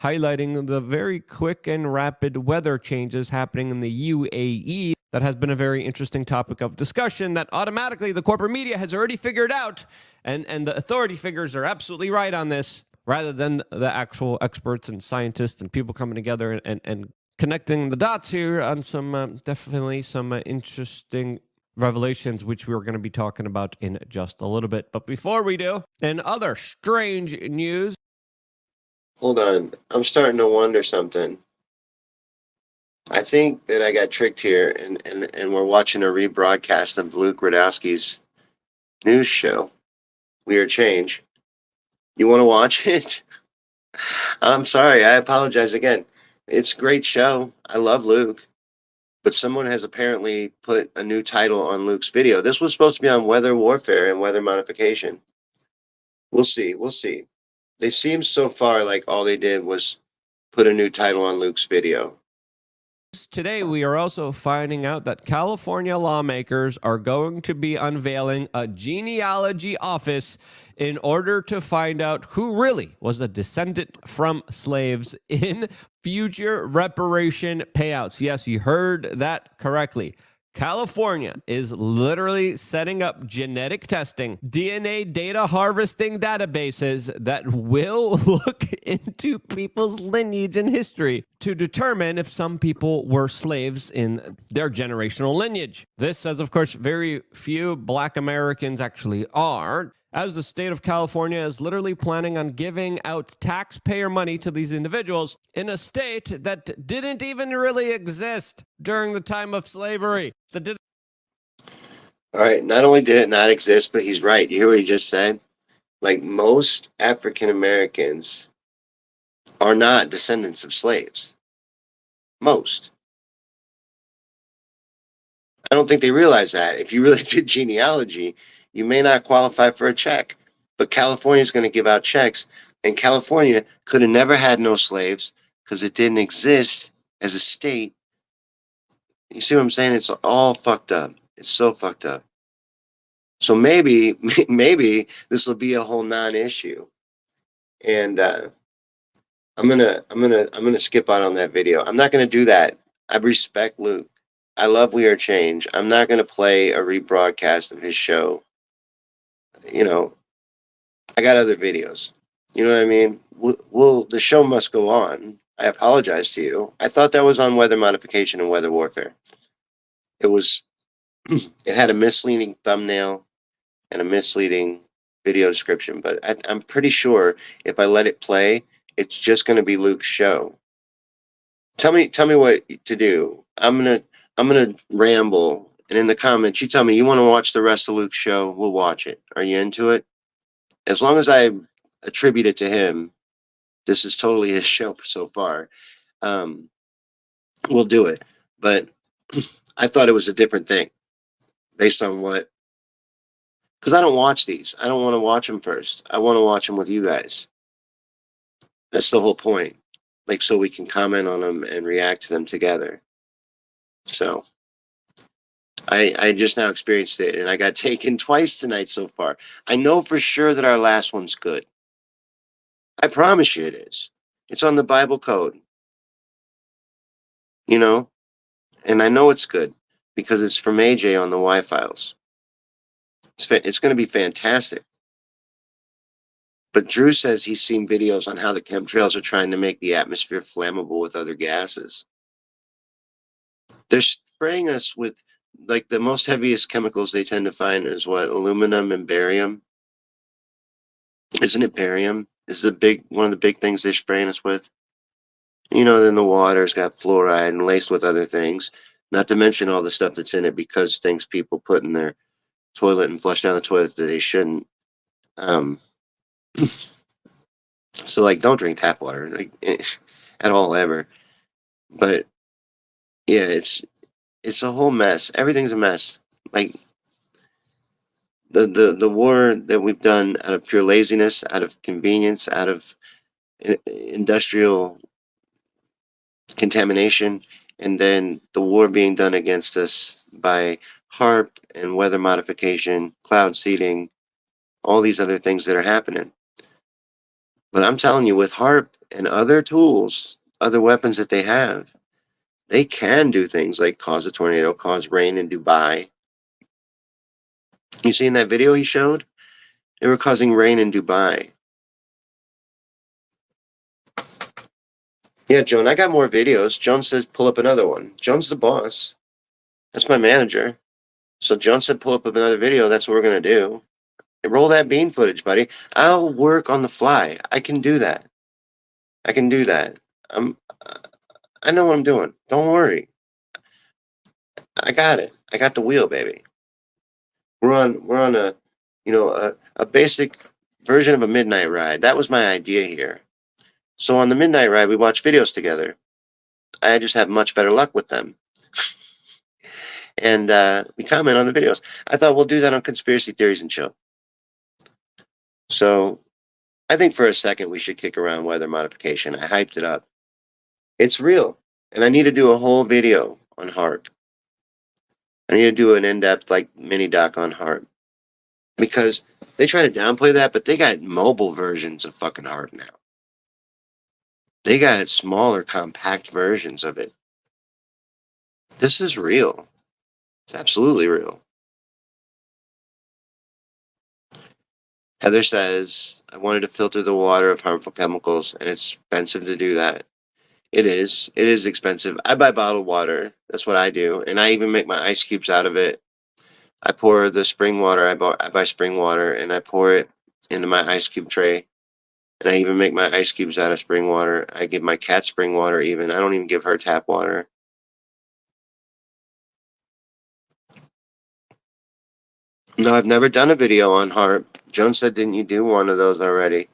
highlighting the very quick and rapid weather changes happening in the UAE. That has been a very interesting topic of discussion that automatically the corporate media has already figured out, and the authority figures are absolutely right on this, rather than the actual experts and scientists and people coming together and connecting the dots here on some definitely some interesting revelations, which we're going to be talking about in just a little bit. But before we do, in other strange news, Hold on. I'm starting to wonder something. I think that I got tricked here, and we're watching a rebroadcast of Luke Radowski's news show, Weird Change. You want to watch it? I'm sorry. I apologize again. It's a great show. I love Luke. But someone has apparently put a new title on Luke's video. This was supposed to be on weather warfare and weather modification. We'll see. We'll see. They seem so far like all they did was put a new title on Luke's video. today we are also finding out that California lawmakers are going to be unveiling a genealogy office in order to find out who really was a descendant from slaves in future reparation payouts. Yes, you heard that correctly. California is literally setting up genetic testing, DNA data harvesting databases that will look into people's lineage and history to determine if some people were slaves in their generational lineage. This, as of course, very few Black Americans actually are, as the state of California is literally planning on giving out taxpayer money to these individuals in a state that didn't even really exist during the time of slavery. All right, not only did it not exist, but he's right. You hear what he just said? Like, most African Americans are not descendants of slaves. Most. I don't think they realize that. If you really did genealogy, you may not qualify for a check. But California is going to give out checks, and California could have never had no slaves because it didn't exist as a state. You see what I'm saying? It's all fucked up. It's so fucked up. So maybe this will be a whole non-issue, and I'm gonna skip out on that video. I'm not gonna do that. I respect Luke. I love We Are Change. I'm not gonna play a rebroadcast of his show. You know, I got other videos. You know what I mean? The show must go on. I apologize to you. I thought that was on weather modification and weather warfare. It was. It had a misleading thumbnail and a misleading video description, but I'm pretty sure if I let it play, it's just going to be Luke's show. Tell me what to do. I'm gonna ramble, and in the comments, you tell me you want to watch the rest of Luke's show. We'll watch it. Are you into it? As long as I attribute it to him, this is totally his show so far. We'll do it. But I thought it was a different thing based on what. Because I don't watch these. I don't want to watch them first. I want to watch them with you guys. That's the whole point. Like, so we can comment on them and react to them together. So, I just now experienced it, and I got taken twice tonight so far. I know for sure that our last one's good. I promise you it is. It's on the Bible code. You know? And I know it's good because it's from AJ on the Y-Files. It's going to be fantastic. But Drew says he's seen videos on how the chemtrails are trying to make the atmosphere flammable with other gases. They're spraying us with like the most heaviest chemicals they tend to find is what? Aluminum and barium. Isn't it barium? Is one of the big things they're spraying us with? Then the water's got fluoride and laced with other things. Not to mention all the stuff that's in it because things people put in their toilet and flush down the toilet that they shouldn't. Um, so like, don't drink tap water like at all ever. But yeah, it's a whole mess. Everything's a mess. Like the war that we've done out of pure laziness, out of convenience, out of industrial contamination, and then the war being done against us by HARP and weather modification, cloud seeding, all these other things that are happening. But I'm telling you, with HARP and other tools, other weapons that they have, they can do things like cause a tornado, cause rain in Dubai. You seen that video he showed? They were causing rain in Dubai. Yeah, Joan, I got more videos. Joan says pull up another one. Joan's the boss. That's my manager. So Joan said pull up another video. That's what we're going to do. Roll that bean footage, buddy. I'll work on the fly. I can do that. I can do that. I know what I'm doing. Don't worry. I got it. I got the wheel, baby. We're on a basic version of a midnight ride. That was my idea here. So on the midnight ride, we watch videos together. I just have much better luck with them. And we comment on the videos. I thought we'll do that on Conspiracy Theories and Chill. So I think for a second we should kick around weather modification. I hyped it up. It's real. And I need to do a whole video on HARP. I need to do an in-depth like mini doc on HARP. Because they try to downplay that, but they got mobile versions of fucking HARP now. They got smaller, compact versions of it. This is real. It's absolutely real. Heather says, I wanted to filter the water of harmful chemicals, and it's expensive to do that. It is. It is expensive. I buy bottled water. That's what I do. And I even make my ice cubes out of it. I pour the spring water. I buy spring water, and I pour it into my ice cube tray. And I even make my ice cubes out of spring water. I give my cat spring water even. I don't even give her tap water. No, I've never done a video on HARP. Joan said, didn't you do one of those already?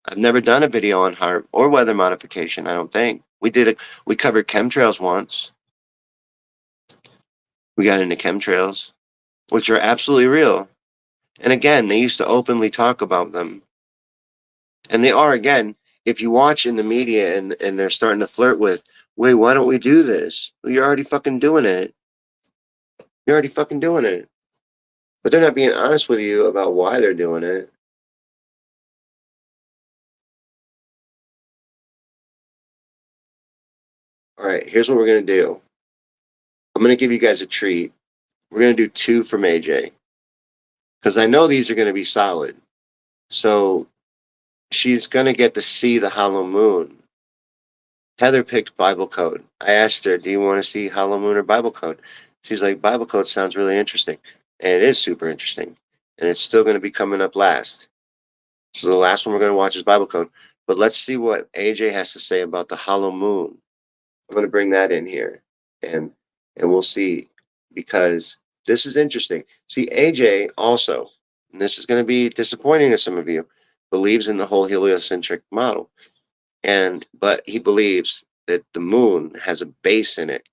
I've never done a video on HARP or weather modification, I don't think. We covered chemtrails once. We got into chemtrails, which are absolutely real. And again, they used to openly talk about them. And they are, again, if you watch in the media and they're starting to flirt with, wait, why don't we do this? Well, you're already fucking doing it. You're already fucking doing it. But they're not being honest with you about why they're doing it. All right, here's what we're going to do. I'm going to give you guys a treat. We're going to do 2 from AJ. Because I know these are going to be solid. So she's going to get to see the hollow moon. Heather picked Bible Code. I asked her, do you want to see hollow moon or Bible Code? She's like, Bible Code sounds really interesting. And it is super interesting. And it's still going to be coming up last. So the last one we're going to watch is Bible Code. But let's see what AJ has to say about the hollow moon. I'm going to bring that in here. And we'll see. Because this is interesting. See, AJ also, and this is going to be disappointing to some of you, believes in the whole heliocentric model. But he believes that the moon has a base in it.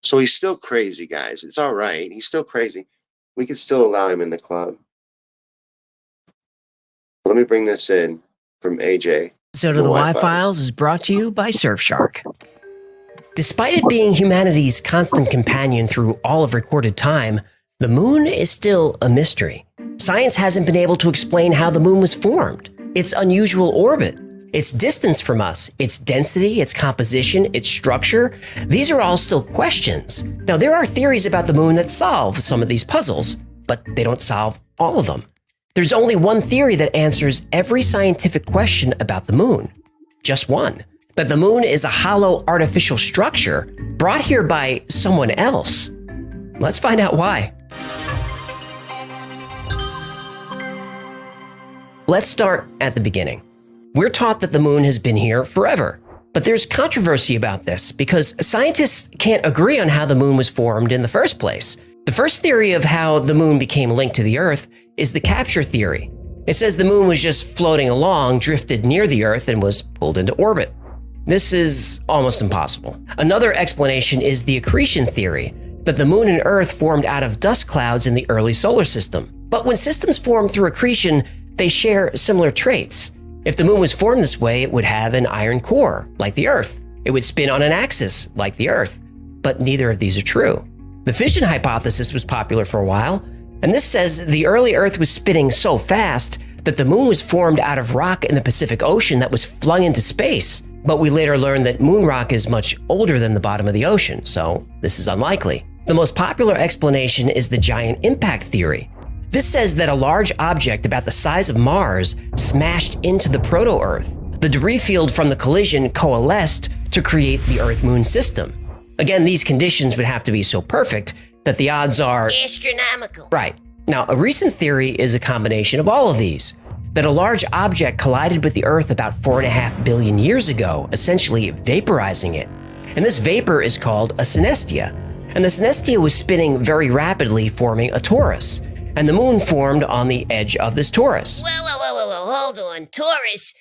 So he's still crazy, guys. It's all right. He's still crazy. We can still allow him in the club. Let me bring this in from AJ. So to the Y-Files is brought to you by Surfshark. Despite it being humanity's constant companion through all of recorded time, the moon is still a mystery. Science hasn't been able to explain how the moon was formed, its unusual orbit, its distance from us, its density, its composition, its structure. These are all still questions. Now, there are theories about the moon that solve some of these puzzles, but they don't solve all of them. There's only one theory that answers every scientific question about the moon. Just one. that the moon is a hollow artificial structure brought here by someone else. Let's find out why. Let's start at the beginning. We're taught that the moon has been here forever, but there's controversy about this because scientists can't agree on how the moon was formed in the first place. The first theory of how the moon became linked to the Earth is the capture theory. It says the moon was just floating along, drifted near the Earth, and was pulled into orbit. This is almost impossible. Another explanation is the accretion theory, that the moon and Earth formed out of dust clouds in the early solar system. But when systems form through accretion, they share similar traits. If the moon was formed this way, it would have an iron core, like the Earth. It would spin on an axis, like the Earth. But neither of these are true. The fission hypothesis was popular for a while, and this says the early Earth was spinning so fast that the moon was formed out of rock in the Pacific Ocean that was flung into space. But we later learned that moon rock is much older than the bottom of the ocean, so this is unlikely. The most popular explanation is the giant impact theory. This says that a large object about the size of Mars smashed into the proto-Earth. The debris field from the collision coalesced to create the Earth-Moon system. Again, these conditions would have to be so perfect that the odds are astronomical. Right. Now, a recent theory is a combination of all of these, that a large object collided with the Earth about 4.5 billion years ago, essentially vaporizing it. And this vapor is called a synestia. And the synestia was spinning very rapidly, forming a torus. And the moon formed on the edge of this torus. Whoa, hold on. Taurus?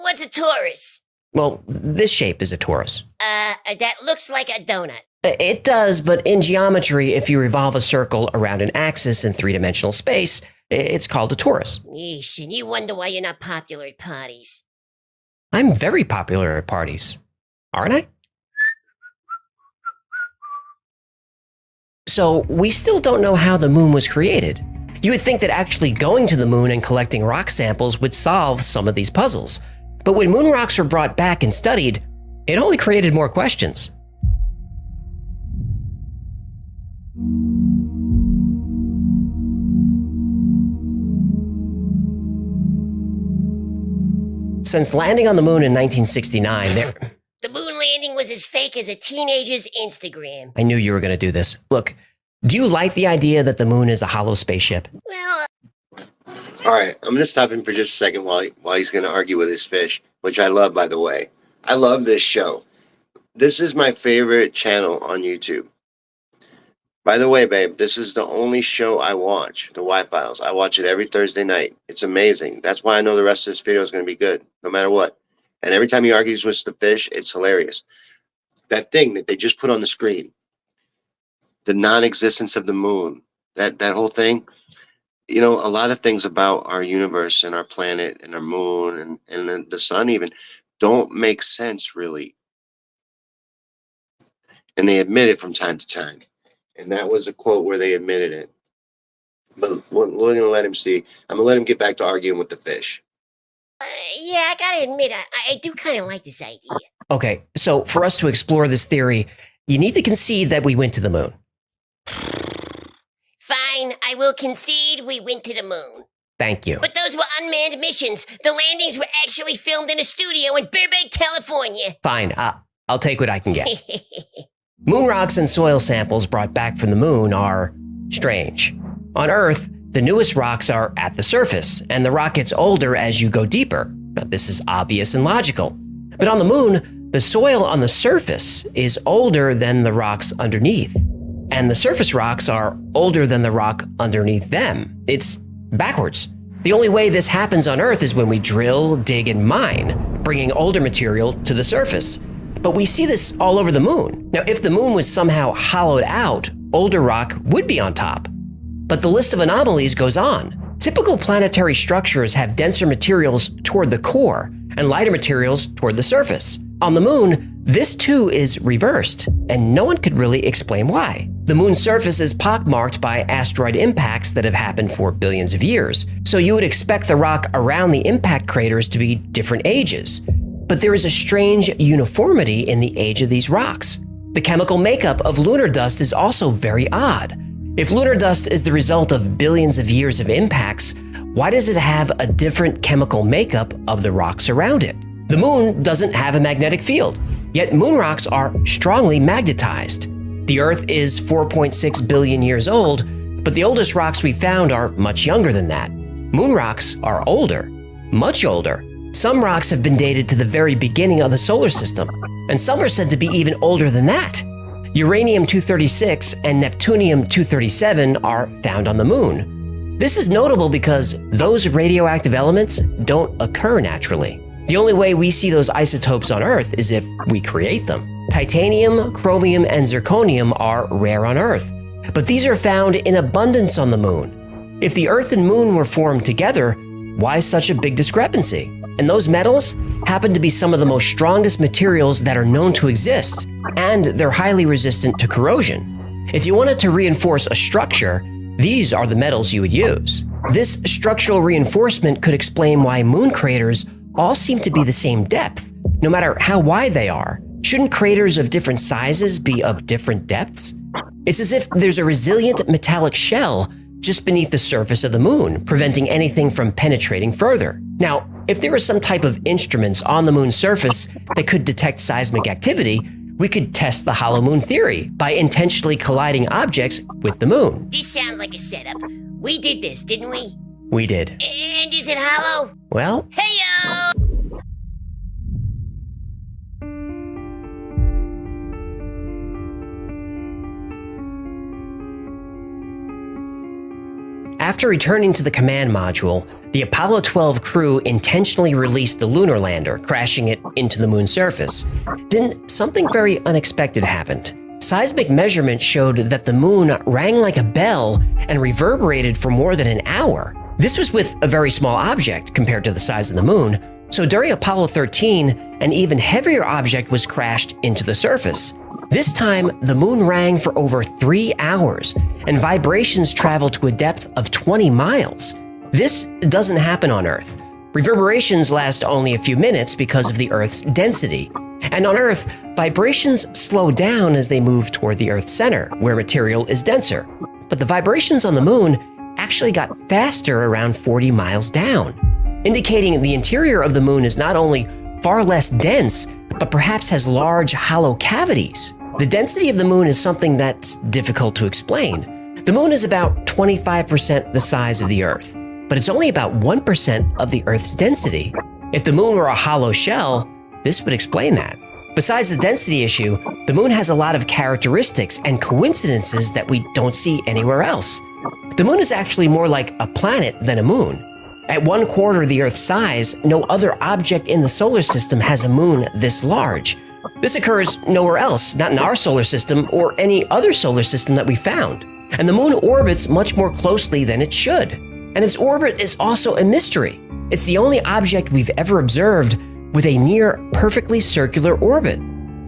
What's a torus? Well, this shape is a torus. That looks like a donut. It does, but in geometry, if you revolve a circle around an axis in three-dimensional space, it's called a torus. Yeesh, and you wonder why you're not popular at parties. I'm very popular at parties, aren't I? So, we still don't know how the moon was created. You would think that actually going to the moon and collecting rock samples would solve some of these puzzles. But when moon rocks were brought back and studied, it only created more questions. Since landing on the moon in 1969, The moon landing was as fake as a teenager's Instagram. I knew you were going to do this. Look, do you like the idea that the moon is a hollow spaceship? Well, All right, I'm going to stop him for just a second while he's going to argue with his fish, which I love, by the way. I love this show. This is my favorite channel on YouTube. By the way, babe, this is the only show I watch, the Y-Files. I watch it every Thursday night. It's amazing. That's why I know the rest of this video is going to be good, no matter what. And every time he argues with the fish, it's hilarious. That thing that they just put on the screen, the non-existence of the moon, that whole thing, you know, a lot of things about our universe and our planet and our moon and the sun even don't make sense, really. And they admit it from time to time. And that was a quote where they admitted it. But we're going to let him see. I'm going to let him get back to arguing with the fish. yeah, I gotta admit, I do kind of like this idea. Okay, so for us to explore this theory, you need to concede that we went to the moon. Fine, I will concede we went to the moon. Thank you. But those were unmanned missions. The landings were actually filmed in a studio in Burbank, California. Fine, I'll take what I can get. Moon rocks and soil samples brought back from the moon are strange. On Earth, the newest rocks are at the surface, and the rock gets older as you go deeper. Now, this is obvious and logical. But on the moon, the soil on the surface is older than the rocks underneath. And the surface rocks are older than the rock underneath them. It's backwards. The only way this happens on Earth is when we drill, dig, and mine, bringing older material to the surface. But we see this all over the moon. Now, if the moon was somehow hollowed out, older rock would be on top. But the list of anomalies goes on. Typical planetary structures have denser materials toward the core and lighter materials toward the surface. On the moon, this too is reversed, and no one could really explain why. The moon's surface is pockmarked by asteroid impacts that have happened for billions of years, so you would expect the rock around the impact craters to be different ages. But there is a strange uniformity in the age of these rocks. The chemical makeup of lunar dust is also very odd. If lunar dust is the result of billions of years of impacts, why does it have a different chemical makeup of the rocks around it? The moon doesn't have a magnetic field, yet moon rocks are strongly magnetized. The Earth is 4.6 billion years old, but the oldest rocks we found are much younger than that. Moon rocks are older, much older. Some rocks have been dated to the very beginning of the solar system, and some are said to be even older than that. Uranium-236 and Neptunium-237 are found on the moon. This is notable because those radioactive elements don't occur naturally. The only way we see those isotopes on Earth is if we create them. Titanium, chromium, and zirconium are rare on Earth, but these are found in abundance on the moon. If the Earth and moon were formed together, why such a big discrepancy? And those metals happen to be some of the most strongest materials that are known to exist, and they're highly resistant to corrosion. If you wanted to reinforce a structure, these are the metals you would use. This structural reinforcement could explain why moon craters all seem to be the same depth, no matter how wide they are. Shouldn't craters of different sizes be of different depths? It's as if there's a resilient metallic shell just beneath the surface of the moon, preventing anything from penetrating further. Now, if there were some type of instruments on the moon's surface that could detect seismic activity, we could test the hollow moon theory by intentionally colliding objects with the moon. This sounds like a setup. We did this, didn't we? We did. And is it hollow? Well, Heyo! after returning to the command module, the Apollo 12 crew intentionally released the lunar lander, crashing it into the moon's surface. Then something very unexpected happened. Seismic measurements showed that the moon rang like a bell and reverberated for more than an hour. This was with a very small object compared to the size of the moon, so during Apollo 13, an even heavier object was crashed into the surface. This time, the moon rang for over 3 hours, and vibrations traveled to a depth of 20 miles. This doesn't happen on Earth. Reverberations last only a few minutes because of the Earth's density. And on Earth, vibrations slow down as they move toward the Earth's center, where material is denser. But the vibrations on the moon actually got faster around 40 miles down, indicating the interior of the moon is not only far less dense, but perhaps has large hollow cavities. The density of the moon is something that's difficult to explain. The moon is about 25% the size of the Earth, but it's only about 1% of the Earth's density. If the moon were a hollow shell, this would explain that. Besides the density issue, the moon has a lot of characteristics and coincidences that we don't see anywhere else. The moon is actually more like a planet than a moon. At 1/4 the Earth's size, no other object in the solar system has a moon this large. This occurs nowhere else, not in our solar system or any other solar system that we found. And the moon orbits much more closely than it should. And its orbit is also a mystery. It's the only object we've ever observed with a near perfectly circular orbit.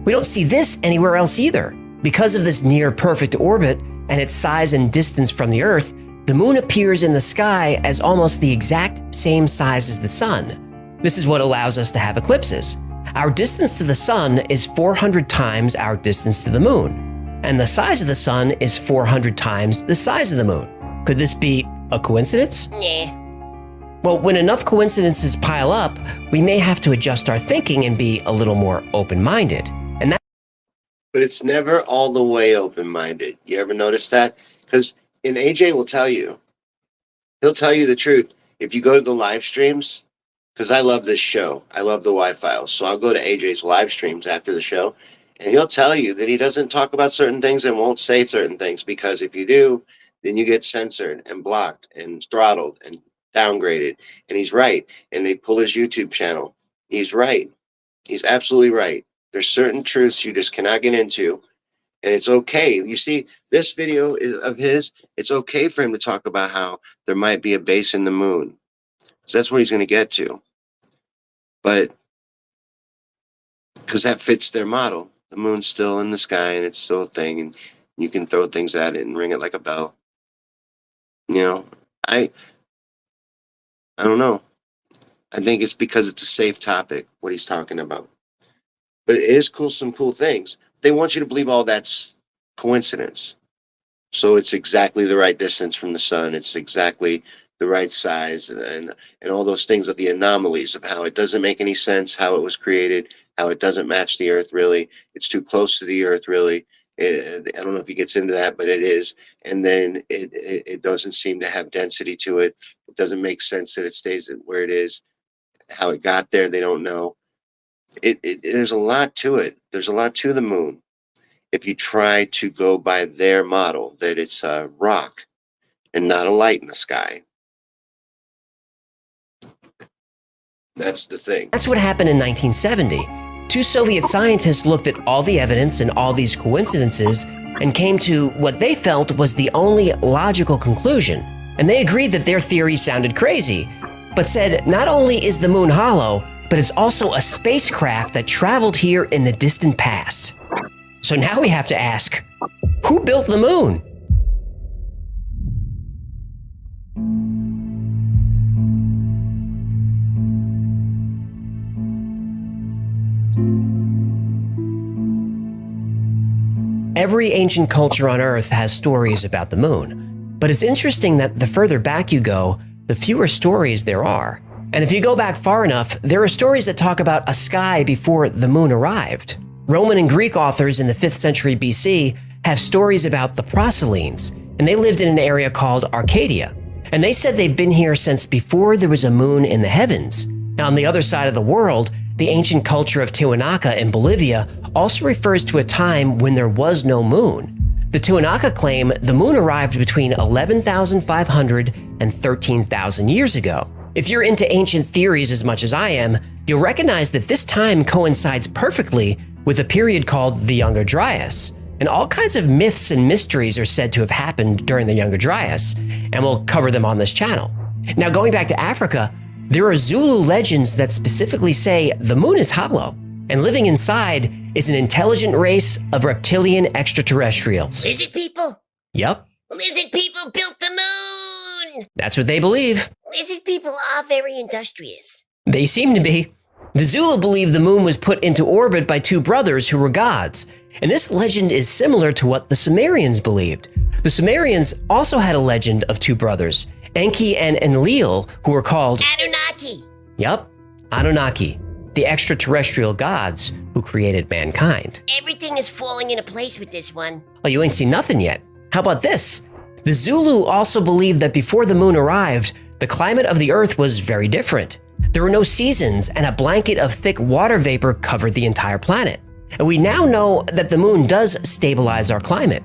We don't see this anywhere else either. Because of this near perfect orbit and its size and distance from the Earth, the moon appears in the sky as almost the exact same size as the sun. This is what allows us to have eclipses. Our distance to the sun is 400 times our distance to the moon, and the size of the sun is 400 times the size of the moon. Could this be a coincidence? Nah. Well, when enough coincidences pile up, we may have to adjust our thinking and be a little more open-minded. And that But it's never all the way open-minded. You ever notice that? Because and AJ will tell you, he'll tell you the truth. If you go to the live streams, because I love this show, I love the Y-Files, so I'll go to AJ's live streams after the show, and he'll tell you that he doesn't talk about certain things and won't say certain things, because if you do, then you get censored and blocked and throttled and downgraded. And he's right. And they pull his YouTube channel. He's right. He's absolutely right. There's certain truths you just cannot get into. And it's okay. You see, this video of his, it's okay for him to talk about how there might be a base in the moon. So that's what he's going to get to. But because that fits their model. The moon's still in the sky and it's still a thing. And you can throw things at it and ring it like a bell. You know, I don't know. I think it's because it's a safe topic, what he's talking about. But it is cool, some cool things. They want you to believe all that's coincidence. So it's exactly the right distance from the sun. It's exactly the right size, and all those things, of the anomalies of how it doesn't make any sense, how it was created, how it doesn't match the Earth really. It's too close to the Earth really. I don't know if he gets into that, but it is. And then it doesn't seem to have density to it. It doesn't make sense that it stays where it is. How it got there, they don't know. There's a lot to it. There's a lot to the moon. If you try to go by their model, that it's a rock and not a light in the sky. That's the thing. That's what happened in 1970. Two Soviet scientists looked at all the evidence and all these coincidences and came to what they felt was the only logical conclusion. And they agreed that their theory sounded crazy, but said not only is the moon hollow, but it's also a spacecraft that traveled here in the distant past. So now we have to ask, who built the moon? Every ancient culture on Earth has stories about the moon, but it's interesting that the further back you go, the fewer stories there are. And if you go back far enough, there are stories that talk about a sky before the moon arrived. Roman and Greek authors in the 5th century BC have stories about the Proselynes, and they lived in an area called Arcadia. And they said they've been here since before there was a moon in the heavens. Now, on the other side of the world, the ancient culture of Tiwanaku in Bolivia also refers to a time when there was no moon. The Tiwanaku claim the moon arrived between 11,500 and 13,000 years ago. If you're into ancient theories as much as I am, you'll recognize that this time coincides perfectly with a period called the Younger Dryas. And all kinds of myths and mysteries are said to have happened during the Younger Dryas, and we'll cover them on this channel. Now, going back to Africa, there are Zulu legends that specifically say the moon is hollow, and living inside is an intelligent race of reptilian extraterrestrials. Lizard people? Yup, Lizard people built the moon! that's what they believe. Lizard people are very industrious. They seem to be. The Zulu believe the moon was put into orbit by two brothers who were gods, and this legend is similar to what the Sumerians believed. The Sumerians also had a legend of two brothers, Enki and Enlil, who were called Anunnaki. Yup, Anunnaki, the extraterrestrial gods who created mankind. Everything is falling into place with this one. Oh, you ain't seen nothing yet. How about this? The Zulu also believed that before the moon arrived, the climate of the Earth was very different. There were no seasons, and a blanket of thick water vapor covered the entire planet. And we now know that the moon does stabilize our climate.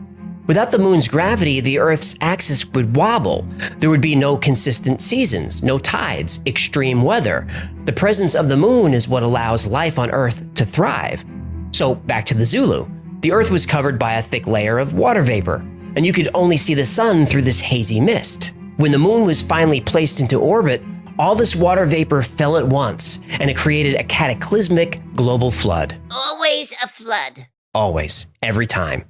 Without the moon's gravity, the Earth's axis would wobble. There would be no consistent seasons, no tides, extreme weather. The presence of the moon is what allows life on Earth to thrive. So back to the Zulu. The Earth was covered by a thick layer of water vapor, and you could only see the sun through this hazy mist. When the moon was finally placed into orbit, all this water vapor fell at once, and it created a cataclysmic global flood. Always a flood. Always, every time.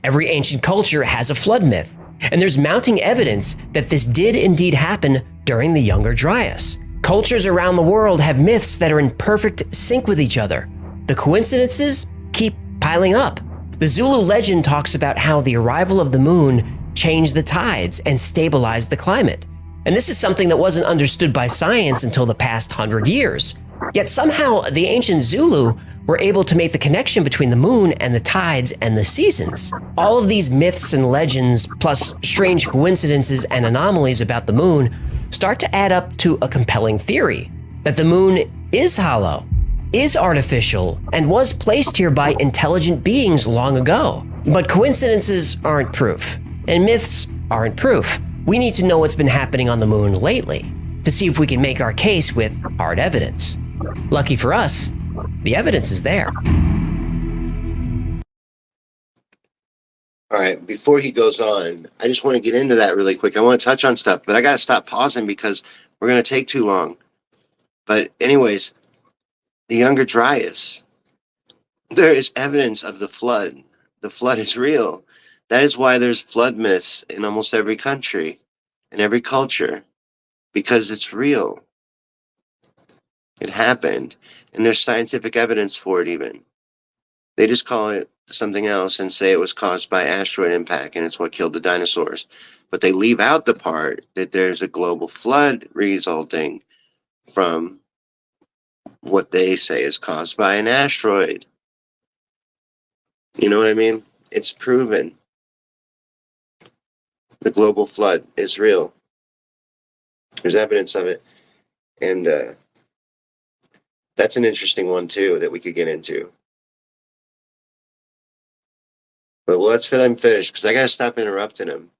Every ancient culture has a flood myth, and there's mounting evidence that this did indeed happen during the Younger Dryas. Cultures around the world have myths that are in perfect sync with each other. The coincidences keep piling up. The Zulu legend talks about how the arrival of the moon changed the tides and stabilized the climate. And this is something that wasn't understood by science until the past 100 years. Yet somehow the ancient Zulu were able to make the connection between the moon and the tides and the seasons. All of these myths and legends, plus strange coincidences and anomalies about the moon, start to add up to a compelling theory that the moon is hollow, is artificial, and was placed here by intelligent beings long ago. But coincidences aren't proof, and myths aren't proof. We need to know what's been happening on the moon lately to see if we can make our case with hard evidence. Lucky for us, the evidence is there. All right, before he goes on, I just want to get into that really quick. I want to touch on stuff, but I got to stop pausing because we're going to take too long. But anyways, the Younger Dryas, there is evidence of the flood. The flood is real. That is why there's flood myths in almost every country and every culture, because it's real. It happened, and there's scientific evidence for it even. They just call it something else and say it was caused by asteroid impact and it's what killed the dinosaurs. But they leave out the part that there's a global flood resulting from what they say is caused by an asteroid. You know what I mean? It's proven. The global flood is real. There's evidence of it. And that's an interesting one, too, that we could get into. But let's let him finish, because I got to stop interrupting him.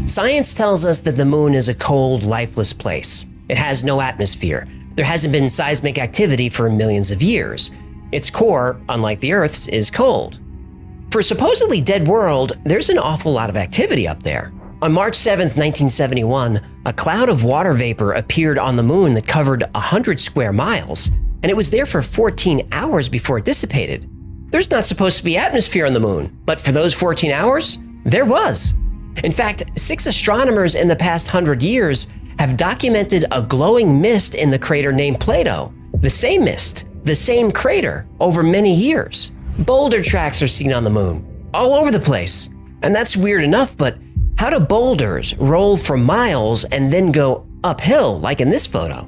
Science tells us that the moon is a cold, lifeless place. It has no atmosphere. There hasn't been seismic activity for millions of years. Its core, unlike the Earth's, is cold. For a supposedly dead world, there's an awful lot of activity up there. On March 7, 1971, a cloud of water vapor appeared on the moon that covered 100 square miles, and it was there for 14 hours before it dissipated. There's not supposed to be atmosphere on the moon, but for those 14 hours, there was. In fact, 6 astronomers in the past 100 years have documented a glowing mist in the crater named Plato. The same mist, the same crater, over many years. Boulder tracks are seen on the moon, all over the place. And that's weird enough, but how do boulders roll for miles and then go uphill, like in this photo?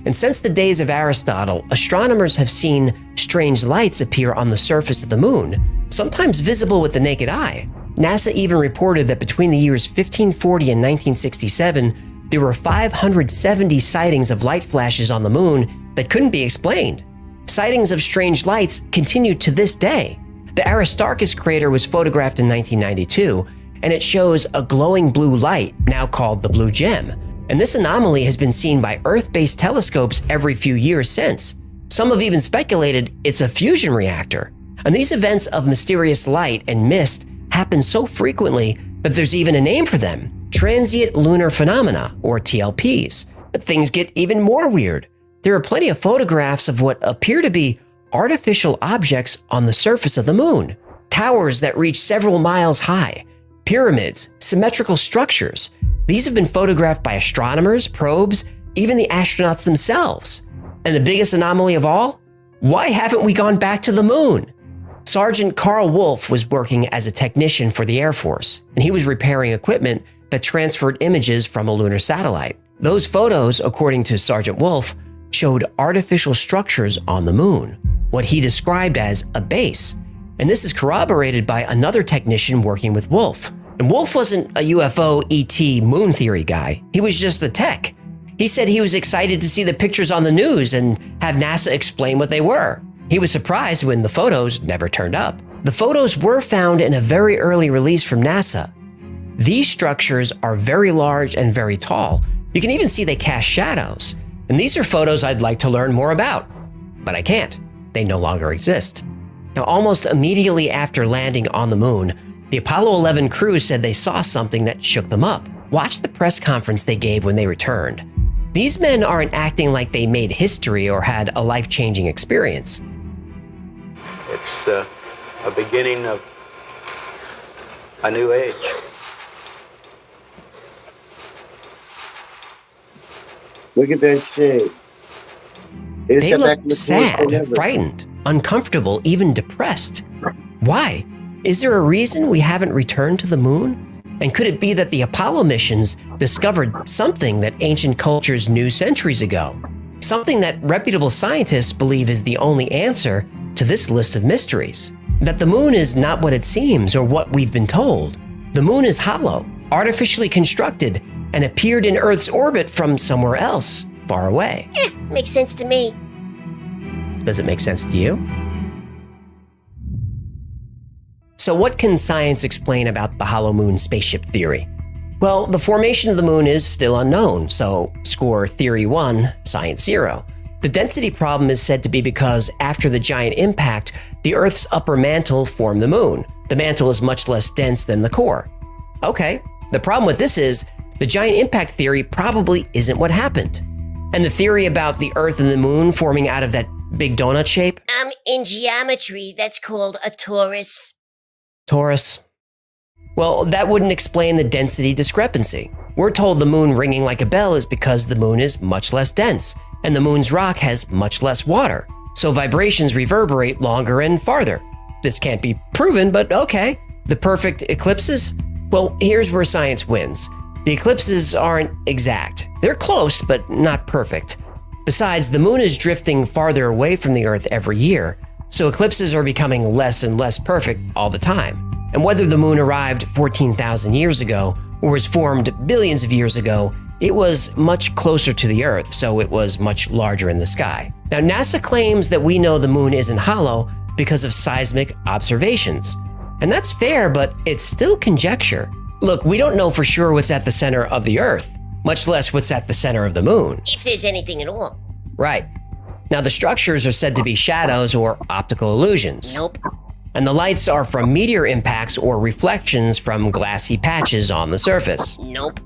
And since the days of Aristotle, astronomers have seen strange lights appear on the surface of the moon, sometimes visible with the naked eye. NASA even reported that between the years 1540 and 1967, there were 570 sightings of light flashes on the moon that couldn't be explained. Sightings of strange lights continue to this day. The Aristarchus crater was photographed in 1992, and it shows a glowing blue light, now called the Blue Gem. And this anomaly has been seen by Earth-based telescopes every few years since. Some have even speculated it's a fusion reactor. And these events of mysterious light and mist happen so frequently that there's even a name for them, transient lunar phenomena, or TLPs. But things get even more weird. There are plenty of photographs of what appear to be artificial objects on the surface of the moon. Towers that reach several miles high, pyramids, symmetrical structures. These have been photographed by astronomers, probes, even the astronauts themselves. And the biggest anomaly of all? Why haven't we gone back to the moon? Sergeant Carl Wolf was working as a technician for the Air Force, and he was repairing equipment that transferred images from a lunar satellite. Those photos, according to Sergeant Wolf, showed artificial structures on the moon, what he described as a base. And this is corroborated by another technician working with Wolf. And Wolf wasn't a UFO, ET, moon theory guy. He was just a tech. He said he was excited to see the pictures on the news and have NASA explain what they were. He was surprised when the photos never turned up. The photos were found in a very early release from NASA. These structures are very large and very tall. You can even see they cast shadows. And these are photos I'd like to learn more about, but I can't. They no longer exist. Now, almost immediately after landing on the moon, the Apollo 11 crew said they saw something that shook them up. Watch the press conference they gave when they returned. These men aren't acting like they made history or had a life-changing experience. It's a beginning of a new age. Look at that shit. They look sad, frightened, uncomfortable, even depressed. Why? Is there a reason we haven't returned to the moon? And could it be that the Apollo missions discovered something that ancient cultures knew centuries ago? Something that reputable scientists believe is the only answer to this list of mysteries. That the moon is not what it seems or what we've been told. The moon is hollow, artificially constructed, and appeared in Earth's orbit from somewhere else, far away. Makes sense to me. Does it make sense to you? So what can science explain about the hollow moon spaceship theory? Well, the formation of the moon is still unknown, so score theory 1, science 0. The density problem is said to be because after the giant impact, the Earth's upper mantle formed the moon. The mantle is much less dense than the core. Okay, the problem with this is the giant impact theory probably isn't what happened. And the theory about the Earth and the moon forming out of that big donut shape? In geometry, that's called a torus. Torus. Well, that wouldn't explain the density discrepancy. We're told the moon ringing like a bell is because the moon is much less dense, and the moon's rock has much less water, so vibrations reverberate longer and farther. This can't be proven, but okay. The perfect eclipses? Well, here's where science wins. The eclipses aren't exact. They're close, but not perfect. Besides, the moon is drifting farther away from the Earth every year, so eclipses are becoming less and less perfect all the time. And whether the moon arrived 14,000 years ago or was formed billions of years ago, it was much closer to the Earth, so it was much larger in the sky. Now, NASA claims that we know the moon isn't hollow because of seismic observations. And that's fair, but it's still conjecture. Look, we don't know for sure what's at the center of the Earth, much less what's at the center of the moon. If there's anything at all. Right. Now, the structures are said to be shadows or optical illusions. Nope. And the lights are from meteor impacts or reflections from glassy patches on the surface. Nope.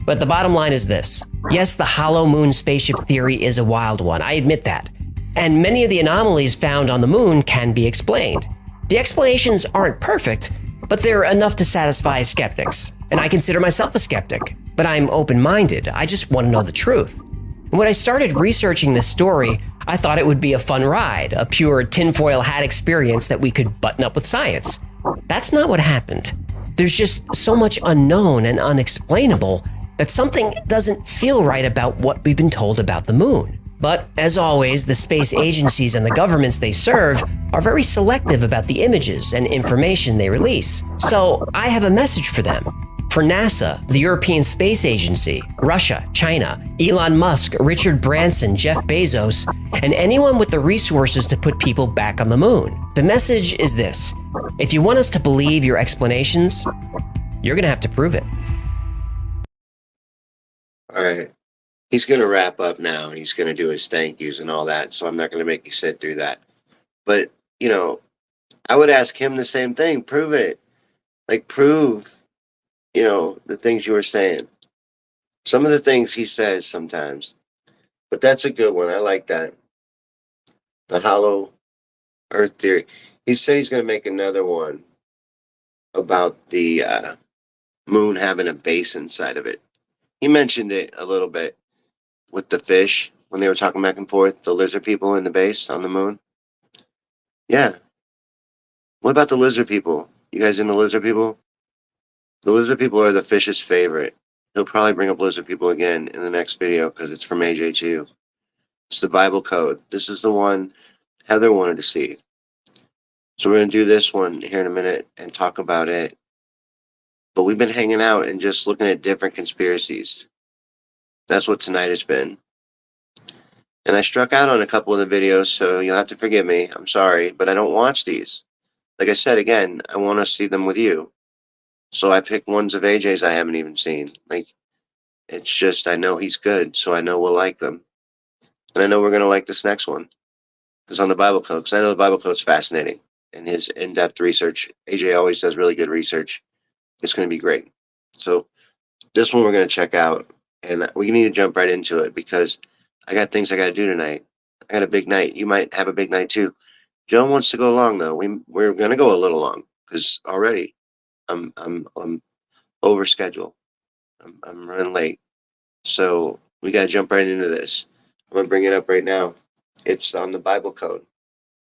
But the bottom line is this. Yes, the hollow moon spaceship theory is a wild one, I admit that. And many of the anomalies found on the moon can be explained. The explanations aren't perfect, but they're enough to satisfy skeptics. And I consider myself a skeptic, but I'm open-minded. I just want to know the truth. And when I started researching this story, I thought it would be a fun ride, a pure tinfoil hat experience that we could button up with science. That's not what happened. There's just so much unknown and unexplainable that something doesn't feel right about what we've been told about the moon. But as always, the space agencies and the governments they serve are very selective about the images and information they release. So I have a message for them. For NASA, the European Space Agency, Russia, China, Elon Musk, Richard Branson, Jeff Bezos, and anyone with the resources to put people back on the moon. The message is this: if you want us to believe your explanations, you're gonna have to prove it. All right. He's going to wrap up now, and he's going to do his thank yous and all that, so I'm not going to make you sit through that. But, you know, I would ask him the same thing. Prove it. Like, prove, you know, the things you were saying. Some of the things he says sometimes. But that's a good one. I like that. The hollow earth theory. He said he's going to make another one about the moon having a base inside of it. He mentioned it a little bit with the fish when they were talking back and forth, the lizard people in the base on the moon. Yeah. What about the lizard people? You guys into lizard people? The lizard people are the fish's favorite. He'll probably bring up lizard people again in the next video because it's from AJ2. It's the Bible code. This is the one Heather wanted to see. So we're going to do this one here in a minute and talk about it. But we've been hanging out and just looking at different conspiracies. That's what tonight has been. And I struck out on a couple of the videos, so you'll have to forgive me. I'm sorry, but I don't watch these. Like I said, again, I want to see them with you. So I picked ones of AJ's I haven't even seen. Like, it's just, I know he's good, so I know we'll like them. And I know we're going to like this next one. Because on the Bible Code, because I know the Bible Code's fascinating. And his in-depth research, AJ always does really good research. It's going to be great. So this one we're going to check out. And we need to jump right into it because I got things I got to do tonight. I got a big night. You might have a big night too. Joan wants to go long though. We're going to go a little long because already I'm over schedule. I'm running late. So we got to jump right into this. I'm going to bring it up right now. It's on the Bible Code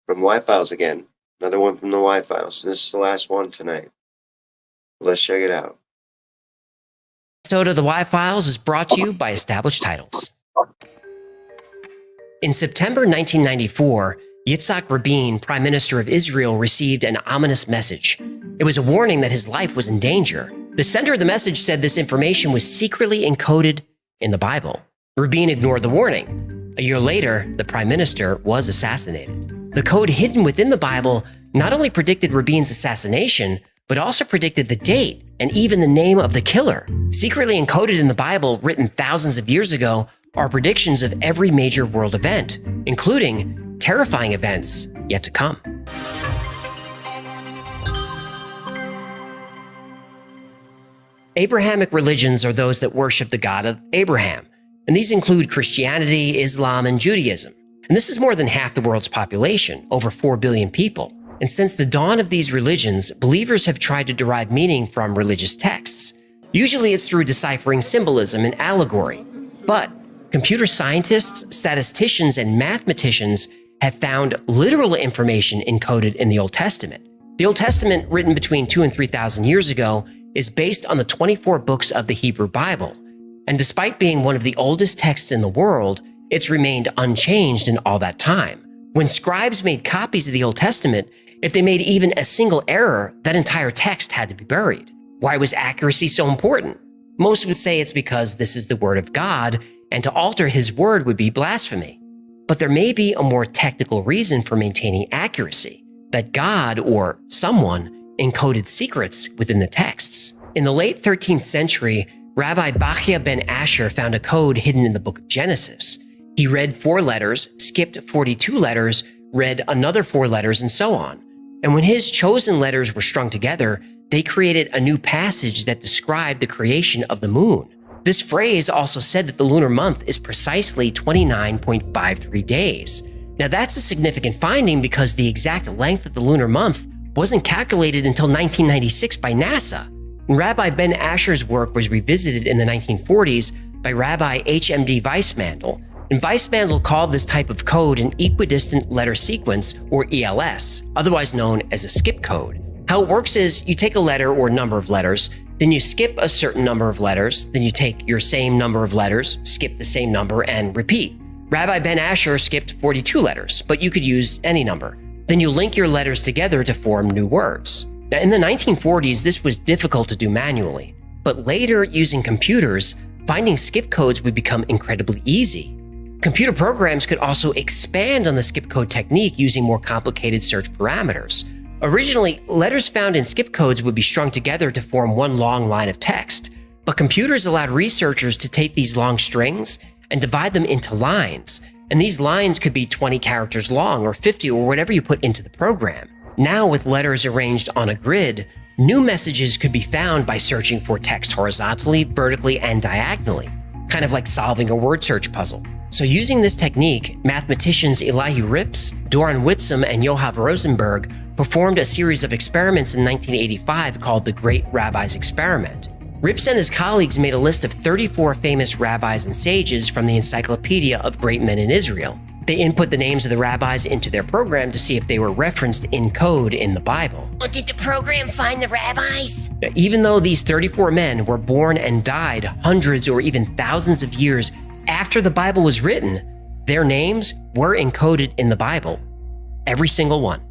from Y-Files again. Another one from the Y-Files. This is the last one tonight. Let's check it out. Episode of the Y-Files is brought to you by Established Titles. In September 1994, Yitzhak Rabin, Prime Minister of Israel, received an ominous message. It was a warning that his life was in danger. The sender of the message said this information was secretly encoded in the Bible. Rabin ignored the warning. A year later, the Prime Minister was assassinated. The code hidden within the Bible not only predicted Rabin's assassination, but also predicted the date and even the name of the killer. Secretly encoded in the Bible, written thousands of years ago, are predictions of every major world event, including terrifying events yet to come. Abrahamic religions are those that worship the God of Abraham, and these include Christianity, Islam, and Judaism. And this is more than half the world's population, over 4 billion people. And since the dawn of these religions, believers have tried to derive meaning from religious texts. Usually it's through deciphering symbolism and allegory. But computer scientists, statisticians, and mathematicians have found literal information encoded in the Old Testament. The Old Testament, written between 2,000 and 3,000 years ago, is based on the 24 books of the Hebrew Bible. And despite being one of the oldest texts in the world, it's remained unchanged in all that time. When scribes made copies of the Old Testament, if they made even a single error, that entire text had to be buried. Why was accuracy so important? Most would say it's because this is the word of God, and to alter his word would be blasphemy. But there may be a more technical reason for maintaining accuracy, that God or someone encoded secrets within the texts. In the late 13th century, Rabbi Bachya ben Asher found a code hidden in the book of Genesis. He read 4 letters, skipped 42 letters, read another 4 letters, and so on. And when his chosen letters were strung together, they created a new passage that described the creation of the moon. This phrase also said that the lunar month is precisely 29.53 days. Now that's a significant finding because the exact length of the lunar month wasn't calculated until 1996 by NASA. And Rabbi Ben Asher's work was revisited in the 1940s by Rabbi H.M.D. Weissmandl. And Weissmandl called this type of code an equidistant letter sequence, or ELS, otherwise known as a skip code. How it works is you take a letter or number of letters, then you skip a certain number of letters, then you take your same number of letters, skip the same number, and repeat. Rabbi Ben Asher skipped 42 letters, but you could use any number. Then you link your letters together to form new words. Now, in the 1940s, this was difficult to do manually, but later, using computers, finding skip codes would become incredibly easy. Computer programs could also expand on the skip code technique using more complicated search parameters. Originally, letters found in skip codes would be strung together to form one long line of text, but computers allowed researchers to take these long strings and divide them into lines, and these lines could be 20 characters long or 50 or whatever you put into the program. Now, with letters arranged on a grid, new messages could be found by searching for text horizontally, vertically, and diagonally, kind of like solving a word search puzzle. So using this technique, mathematicians Elihu Rips, Doron Whitsum, and Yoav Rosenberg performed a series of experiments in 1985 called the Great Rabbis Experiment. Rips and his colleagues made a list of 34 famous rabbis and sages from the Encyclopedia of Great Men in Israel. They input the names of the rabbis into their program to see if they were referenced in code in the Bible. Oh, did the program find the rabbis? Now, even though these 34 men were born and died hundreds or even thousands of years after the Bible was written, their names were encoded in the Bible. Every single one.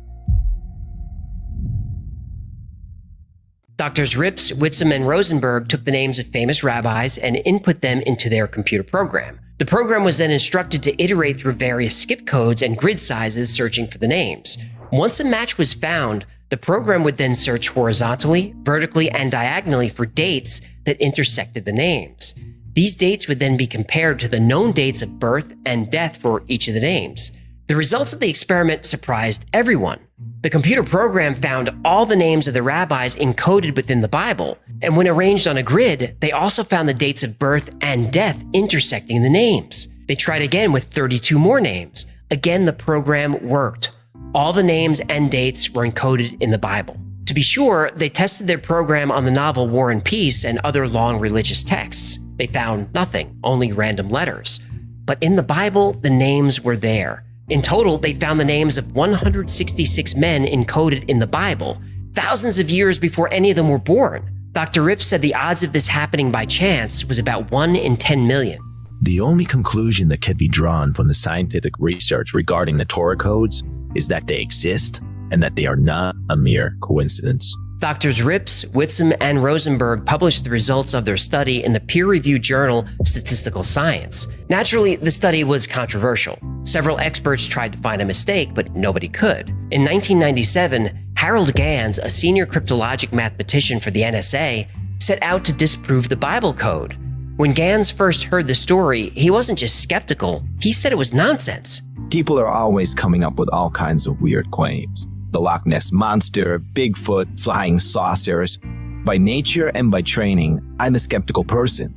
Doctors Rips, Whitsum, and Rosenberg took the names of famous rabbis and input them into their computer program. The program was then instructed to iterate through various skip codes and grid sizes searching for the names. Once a match was found, the program would then search horizontally, vertically, and diagonally for dates that intersected the names. These dates would then be compared to the known dates of birth and death for each of the names. The results of the experiment surprised everyone. The computer program found all the names of the rabbis encoded within the Bible, and when arranged on a grid, they also found the dates of birth and death intersecting the names. They tried again with 32 more names. Again, the program worked. All the names and dates were encoded in the Bible. To be sure, they tested their program on the novel War and Peace and other long religious texts. They found nothing, only random letters. But in the Bible, the names were there. In total, they found the names of 166 men encoded in the Bible, thousands of years before any of them were born. Dr. Rips said the odds of this happening by chance was about 1 in 10 million. The only conclusion that can be drawn from the scientific research regarding the Torah codes is that they exist and that they are not a mere coincidence. Doctors Rips, Whitsum, and Rosenberg published the results of their study in the peer-reviewed journal Statistical Science. Naturally, the study was controversial. Several experts tried to find a mistake, but nobody could. In 1997, Harold Gans, a senior cryptologic mathematician for the NSA, set out to disprove the Bible code. When Gans first heard the story, he wasn't just skeptical, he said it was nonsense. People are always coming up with all kinds of weird claims. The Loch Ness Monster, Bigfoot, flying saucers. By nature and by training, I'm a skeptical person.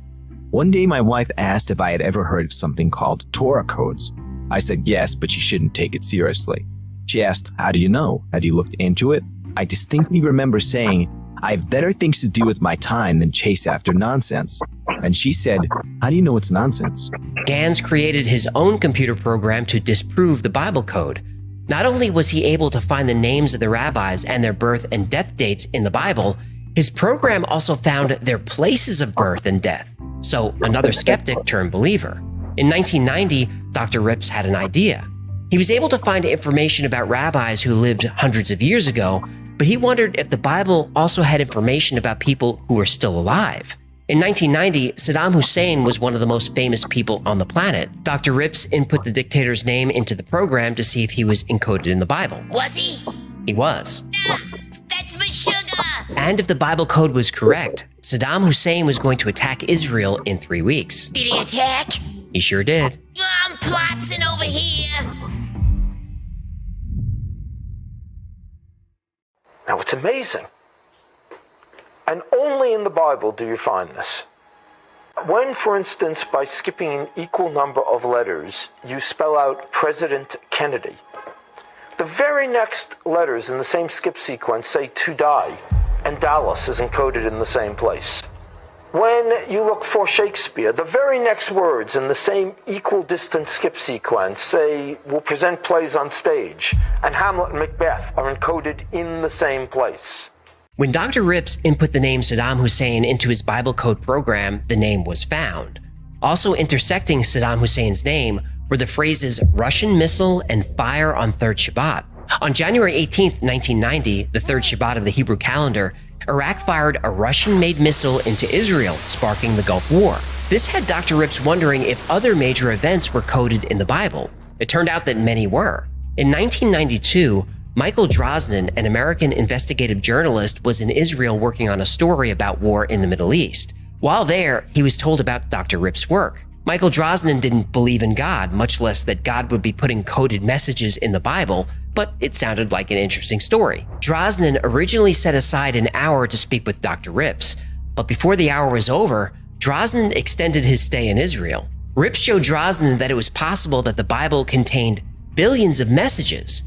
One day my wife asked if I had ever heard of something called Torah codes. I said yes, but she shouldn't take it seriously. She asked, "How do you know? Have you looked into it?" I distinctly remember saying, I have better things to do with my time than chase after nonsense. And she said, how do you know it's nonsense? Gans created his own computer program to disprove the Bible code. Not only was he able to find the names of the rabbis and their birth and death dates in the Bible, his program also found their places of birth and death. So another skeptic turned believer. In 1990, Dr. Rips had an idea. He was able to find information about rabbis who lived hundreds of years ago, but he wondered if the Bible also had information about people who were still alive. In 1990, Saddam Hussein was one of the most famous people on the planet. Dr. Rips input the dictator's name into the program to see if he was encoded in the Bible. Was he? He was. That's my sugar! And if the Bible code was correct, Saddam Hussein was going to attack Israel in 3 weeks. Did he attack? He sure did. I'm plotzing over here. Now, it's amazing. And only in the Bible do you find this. When, for instance, by skipping an equal number of letters, you spell out President Kennedy, the very next letters in the same skip sequence say to die, and Dallas is encoded in the same place. When you look for Shakespeare, the very next words in the same equal distance skip sequence say, we'll present plays on stage, and Hamlet and Macbeth are encoded in the same place. When Dr. Rips input the name Saddam Hussein into his Bible code program, the name was found. Also intersecting Saddam Hussein's name were the phrases Russian missile and fire on third Shabbat. On January 18, 1990, the third Shabbat of the Hebrew calendar, Iraq fired a Russian-made missile into Israel, sparking the Gulf War. This had Dr. Rips wondering if other major events were coded in the Bible. It turned out that many were. In 1992, Michael Drosnin, an American investigative journalist, was in Israel working on a story about war in the Middle East. While there, he was told about Dr. Rips' work. Michael Drosnin didn't believe in God, much less that God would be putting coded messages in the Bible, but it sounded like an interesting story. Drosnin originally set aside an hour to speak with Dr. Rips, but before the hour was over, Drosnin extended his stay in Israel. Rips showed Drosnin that it was possible that the Bible contained billions of messages.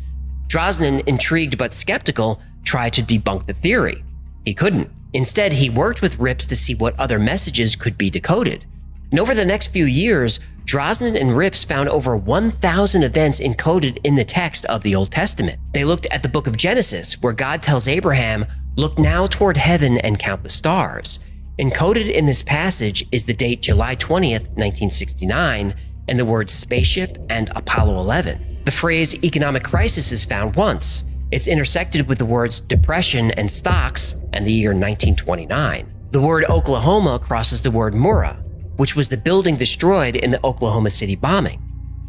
Drosnin, intrigued but skeptical, tried to debunk the theory. He couldn't. Instead, he worked with Rips to see what other messages could be decoded. And over the next few years, Drosnin and Rips found over 1,000 events encoded in the text of the Old Testament. They looked at the book of Genesis, where God tells Abraham, "Look now toward heaven and count the stars." Encoded in this passage is the date July 20th, 1969, and the words spaceship and Apollo 11. The phrase economic crisis is found once. It's intersected with the words depression and stocks and the year 1929. The word Oklahoma crosses the word Murrah, which was the building destroyed in the Oklahoma City bombing.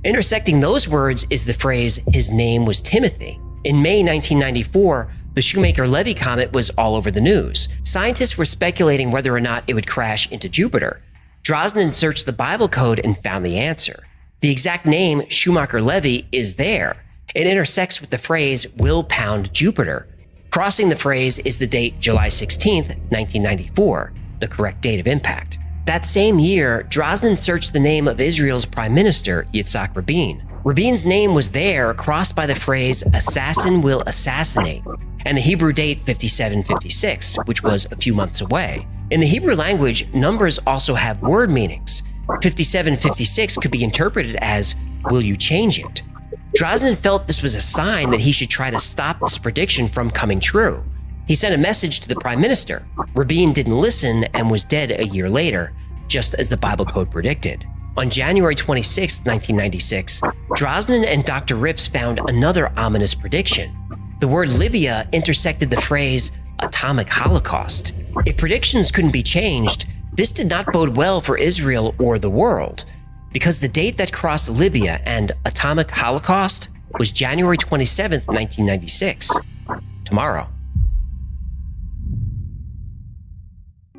Intersecting those words is the phrase, his name was Timothy. In May 1994, the Shoemaker-Levy comet was all over the news. Scientists were speculating whether or not it would crash into Jupiter. Drosnin searched the Bible code and found the answer. The exact name, Schumacher-Levy, is there. It intersects with the phrase, will pound Jupiter. Crossing the phrase is the date July 16th, 1994, the correct date of impact. That same year, Drosnin searched the name of Israel's Prime Minister, Yitzhak Rabin. Rabin's name was there, crossed by the phrase, assassin will assassinate, and the Hebrew date 5756, which was a few months away. In the Hebrew language, numbers also have word meanings. 5756 could be interpreted as, will you change it? Drosnin felt this was a sign that he should try to stop this prediction from coming true. He sent a message to the Prime Minister. Rabin didn't listen and was dead a year later, just as the Bible code predicted. On January 26, 1996, Drosnin and Dr. Rips found another ominous prediction. The word Libya intersected the phrase atomic holocaust. If predictions couldn't be changed, this did not bode well for Israel or the world, because the date that crossed Libya and atomic holocaust was January 27, 1996, tomorrow.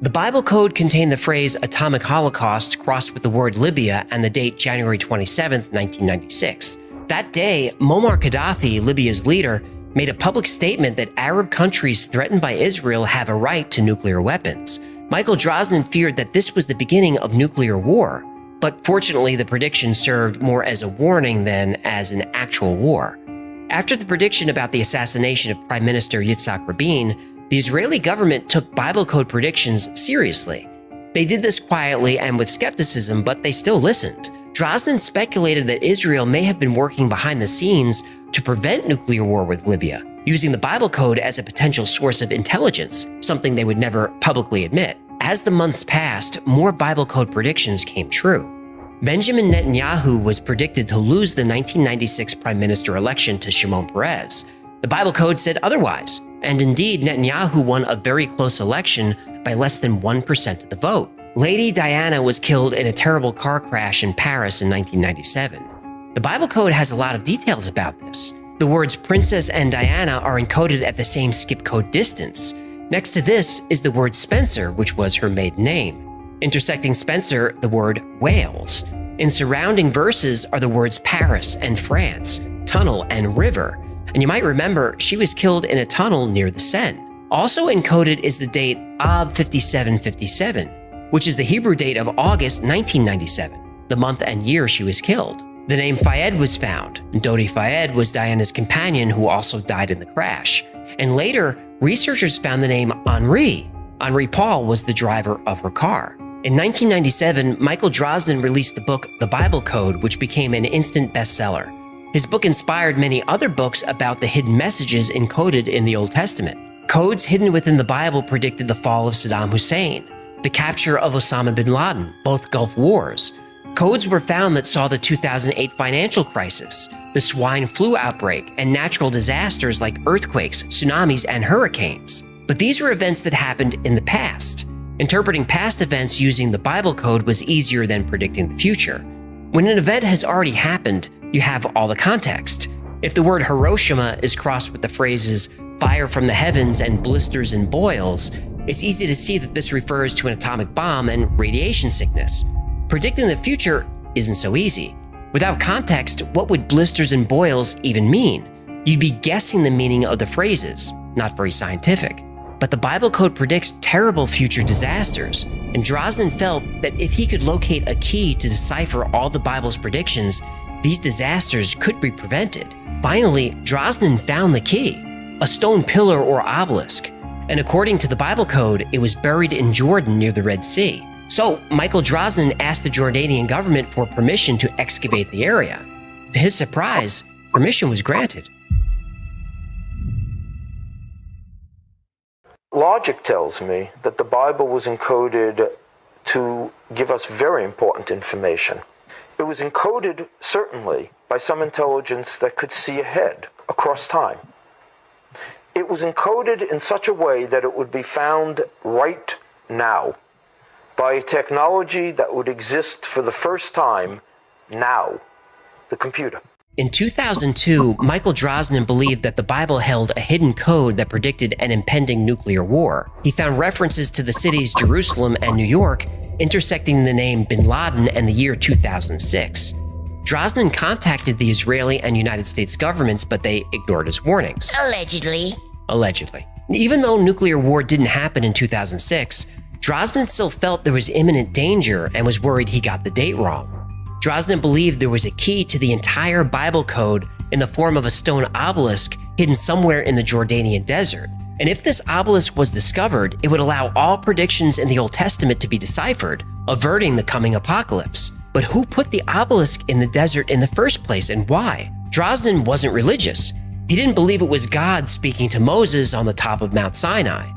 The Bible code contained the phrase atomic holocaust crossed with the word Libya and the date January 27, 1996. That day, Muammar Gaddafi, Libya's leader, made a public statement that Arab countries threatened by Israel have a right to nuclear weapons. Michael Drosnin feared that this was the beginning of nuclear war, but fortunately the prediction served more as a warning than as an actual war. After the prediction about the assassination of Prime Minister Yitzhak Rabin, the Israeli government took Bible code predictions seriously. They did this quietly and with skepticism, but they still listened. Drosnin speculated that Israel may have been working behind the scenes to prevent nuclear war with Libya, using the Bible code as a potential source of intelligence, something they would never publicly admit. As the months passed, more Bible code predictions came true. Benjamin Netanyahu was predicted to lose the 1996 prime minister election to Shimon Peres. The Bible code said otherwise, and indeed Netanyahu won a very close election by less than 1% of the vote. Lady Diana was killed in a terrible car crash in Paris in 1997. The Bible code has a lot of details about this. The words princess and Diana are encoded at the same skip code distance. Next to this is the word Spencer, which was her maiden name. Intersecting Spencer, the word Wales. In surrounding verses are the words Paris and France, tunnel and river. And you might remember she was killed in a tunnel near the Seine. Also encoded is the date Ab 5757, which is the Hebrew date of August 1997, the month and year she was killed. The name Fayed was found, and Dodi Fayed was Diana's companion who also died in the crash. And later, researchers found the name Henri. Henri Paul was the driver of her car. In 1997, Michael Drosnin released the book The Bible Code, which became an instant bestseller. His book inspired many other books about the hidden messages encoded in the Old Testament. Codes hidden within the Bible predicted the fall of Saddam Hussein, the capture of Osama bin Laden, both Gulf Wars. Codes were found that saw the 2008 financial crisis, the swine flu outbreak, and natural disasters like earthquakes, tsunamis, and hurricanes. But these were events that happened in the past. Interpreting past events using the Bible code was easier than predicting the future. When an event has already happened, you have all the context. If the word Hiroshima is crossed with the phrases fire from the heavens and blisters and boils, it's easy to see that this refers to an atomic bomb and radiation sickness. Predicting the future isn't so easy. Without context, what would blisters and boils even mean? You'd be guessing the meaning of the phrases, not very scientific. But the Bible code predicts terrible future disasters, and Drosnin felt that if he could locate a key to decipher all the Bible's predictions, these disasters could be prevented. Finally, Drosnin found the key, a stone pillar or obelisk, and according to the Bible code, it was buried in Jordan near the Red Sea. So Michael Drosnin asked the Jordanian government for permission to excavate the area. To his surprise, permission was granted. Logic tells me that the Bible was encoded to give us very important information. It was encoded, certainly, by some intelligence that could see ahead, across time. It was encoded in such a way that it would be found right now by a technology that would exist for the first time now, the computer. In 2002, Michael Drosnin believed that the Bible held a hidden code that predicted an impending nuclear war. He found references to the cities Jerusalem and New York, intersecting the name bin Laden and the year 2006. Drosnin contacted the Israeli and United States governments, but they ignored his warnings. Allegedly. Even though nuclear war didn't happen in 2006, Drosnin still felt there was imminent danger and was worried he got the date wrong. Drosnin believed there was a key to the entire Bible code in the form of a stone obelisk hidden somewhere in the Jordanian desert. And if this obelisk was discovered, it would allow all predictions in the Old Testament to be deciphered, averting the coming apocalypse. But who put the obelisk in the desert in the first place and why? Drosnin wasn't religious. He didn't believe it was God speaking to Moses on the top of Mount Sinai.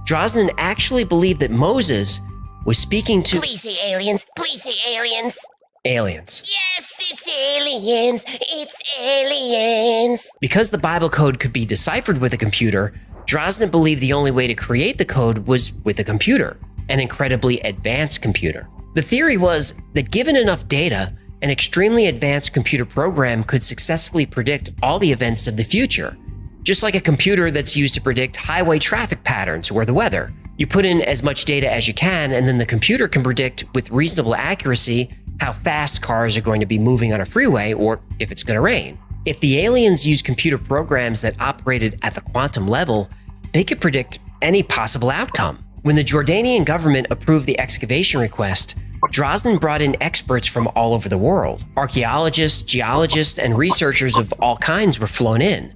Drosnin actually believed that Moses was speaking to— Please say aliens. Please say aliens. Aliens. Yes, it's aliens. It's aliens. Because the Bible code could be deciphered with a computer, Drosnin believed the only way to create the code was with a computer, an incredibly advanced computer. The theory was that given enough data, an extremely advanced computer program could successfully predict all the events of the future, just like a computer that's used to predict highway traffic patterns or the weather. You put in as much data as you can, and then the computer can predict with reasonable accuracy how fast cars are going to be moving on a freeway or if it's going to rain. If the aliens used computer programs that operated at the quantum level, they could predict any possible outcome. When the Jordanian government approved the excavation request, Drosnin brought in experts from all over the world. Archaeologists, geologists, and researchers of all kinds were flown in.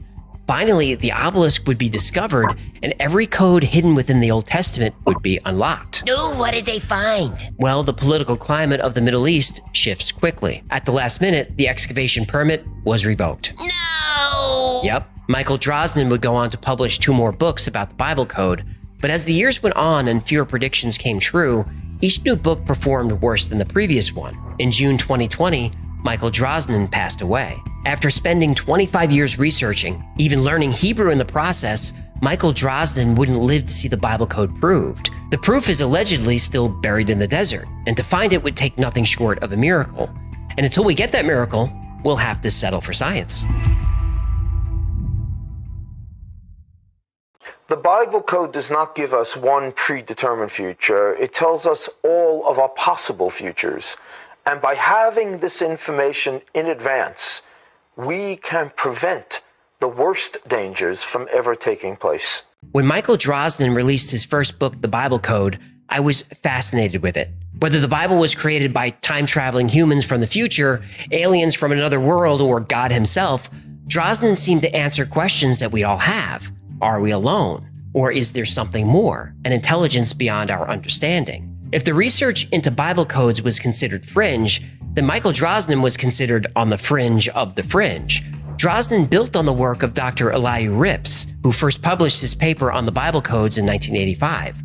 Finally, the obelisk would be discovered, and every code hidden within the Old Testament would be unlocked. No, what did they find? Well, the political climate of the Middle East shifts quickly. At the last minute, the excavation permit was revoked. No! Yep. Michael Drosnin would go on to publish 2 more books about the Bible code, but as the years went on and fewer predictions came true, each new book performed worse than the previous one. In June 2020, Michael Drosnin passed away. After spending 25 years researching, even learning Hebrew in the process, Michael Drosnin wouldn't live to see the Bible code proved. The proof is allegedly still buried in the desert, and to find it would take nothing short of a miracle. And until we get that miracle, we'll have to settle for science. The Bible code does not give us one predetermined future. It tells us all of our possible futures. And by having this information in advance, we can prevent the worst dangers from ever taking place. When Michael Drosnin released his first book, The Bible Code, I was fascinated with it. Whether the Bible was created by time-traveling humans from the future, aliens from another world, or God himself, Drosnin seemed to answer questions that we all have. Are we alone? Or is there something more, an intelligence beyond our understanding? If the research into Bible codes was considered fringe, then Michael Drosnin was considered on the fringe of the fringe. Drosnin built on the work of Dr. Elihu Rips, who first published his paper on the Bible codes in 1985.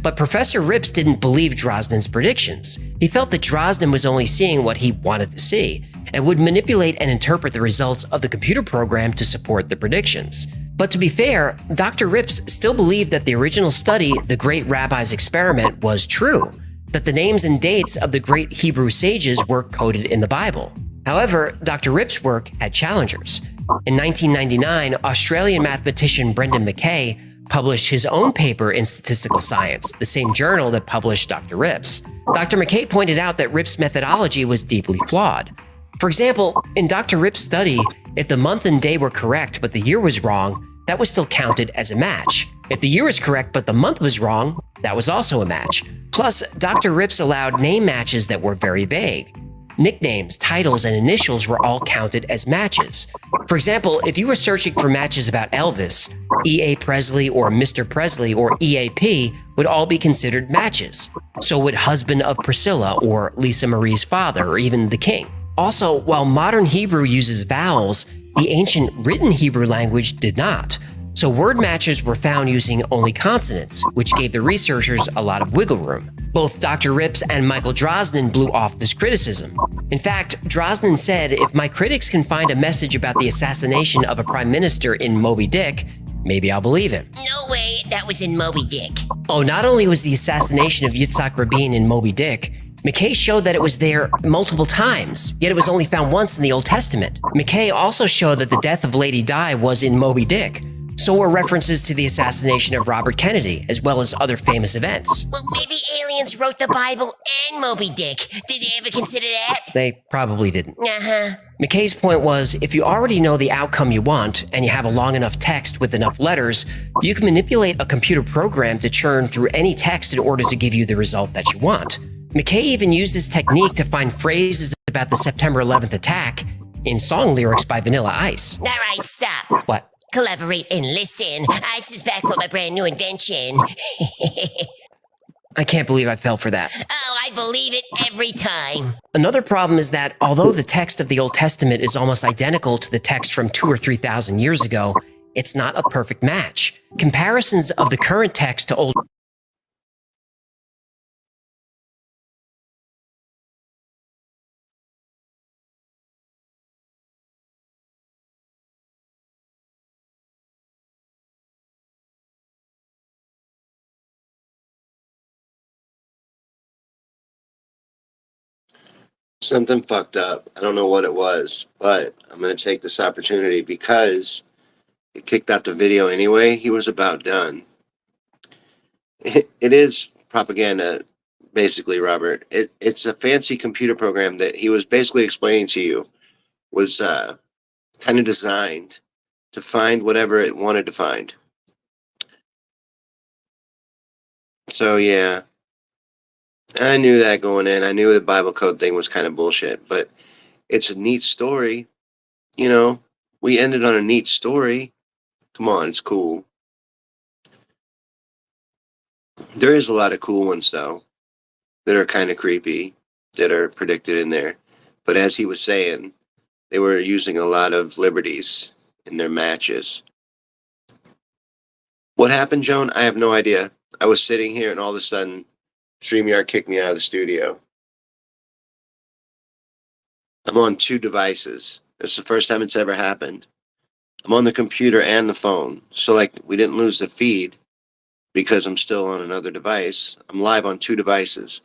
But Professor Rips didn't believe Drosnin's predictions. He felt that Drosnin was only seeing what he wanted to see, and would manipulate and interpret the results of the computer program to support the predictions. But to be fair, Dr. Rips still believed that the original study, The Great Rabbi's Experiment, was true, that the names and dates of the great Hebrew sages were coded in the Bible. However, Dr. Rips' work had challengers. In 1999, Australian mathematician Brendan Mackay published his own paper in Statistical Science, the same journal that published Dr. Rips. Dr. Mackay pointed out that Rips' methodology was deeply flawed. For example, in Dr. Rips' study, if the month and day were correct but the year was wrong, that was still counted as a match. If the year was correct but the month was wrong, that was also a match. Plus, Dr. Rips allowed name matches that were very vague. Nicknames, titles, and initials were all counted as matches. For example, if you were searching for matches about Elvis, E.A. Presley or Mr. Presley or EAP would all be considered matches. So would husband of Priscilla or Lisa Marie's father or even the king. Also, while modern Hebrew uses vowels, the ancient written Hebrew language did not. So word matches were found using only consonants, which gave the researchers a lot of wiggle room. Both Dr. Rips and Michael Drosnin blew off this criticism. In fact, Drosnin said, if my critics can find a message about the assassination of a prime minister in Moby Dick, maybe I'll believe him. No way, that was in Moby Dick. Oh, not only was the assassination of Yitzhak Rabin in Moby Dick, Mackay showed that it was there multiple times, yet it was only found once in the Old Testament. Mackay also showed that the death of Lady Di was in Moby Dick. So were references to the assassination of Robert Kennedy, as well as other famous events. Well, maybe aliens wrote the Bible and Moby Dick. Did they ever consider that? They probably didn't. Uh-huh. Mackay's point was, if you already know the outcome you want, and you have a long enough text with enough letters, you can manipulate a computer program to churn through any text in order to give you the result that you want. Mackay even used this technique to find phrases about the September 11th attack in song lyrics by Vanilla Ice. All right, stop. What? Collaborate and listen. Ice is back with my brand new invention. I can't believe I fell for that. Oh, I believe it every time. Another problem is that although the text of the Old Testament is almost identical to the text from 2,000 or 3,000 years ago, it's not a perfect match. Comparisons of the current text to old Something fucked up. I don't know what it was, but I'm going to take this opportunity because it kicked out the video anyway. He was about done. It is propaganda, basically, Robert. It's a fancy computer program that he was basically explaining to you was kind of designed to find whatever it wanted to find. So, yeah. I knew that going in. I knew the Bible code thing was kind of bullshit, but it's a neat story. You know, we ended on a neat story. Come on, it's cool. There is a lot of cool ones, though, that are kind of creepy, that are predicted in there. But as he was saying, they were using a lot of liberties in their matches. What happened, Joan? I have no idea. I was sitting here and all of a sudden, StreamYard kicked me out of the studio. I'm on 2 devices. It's the first time it's ever happened. I'm on the computer and the phone. So, like, we didn't lose the feed because I'm still on another device. I'm live on 2 devices.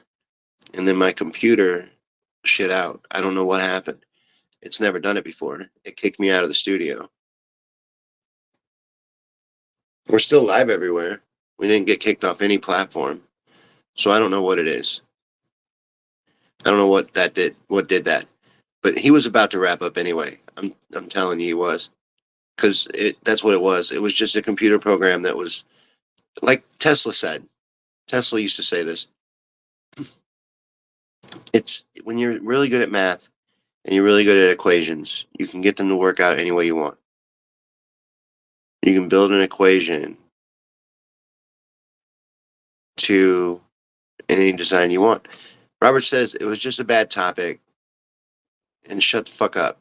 And then my computer shit out. I don't know what happened. It's never done it before. It kicked me out of the studio. We're still live everywhere. We didn't get kicked off any platform. So I don't know what it is. I don't know what that did. What did that? But he was about to wrap up anyway. I'm telling you, he was, because that's what it was. It was just a computer program that was, like Tesla said. Tesla used to say this. It's when you're really good at math and you're really good at equations, you can get them to work out any way you want. You can build an equation to any design you want. Robert says it was just a bad topic and shut the fuck up.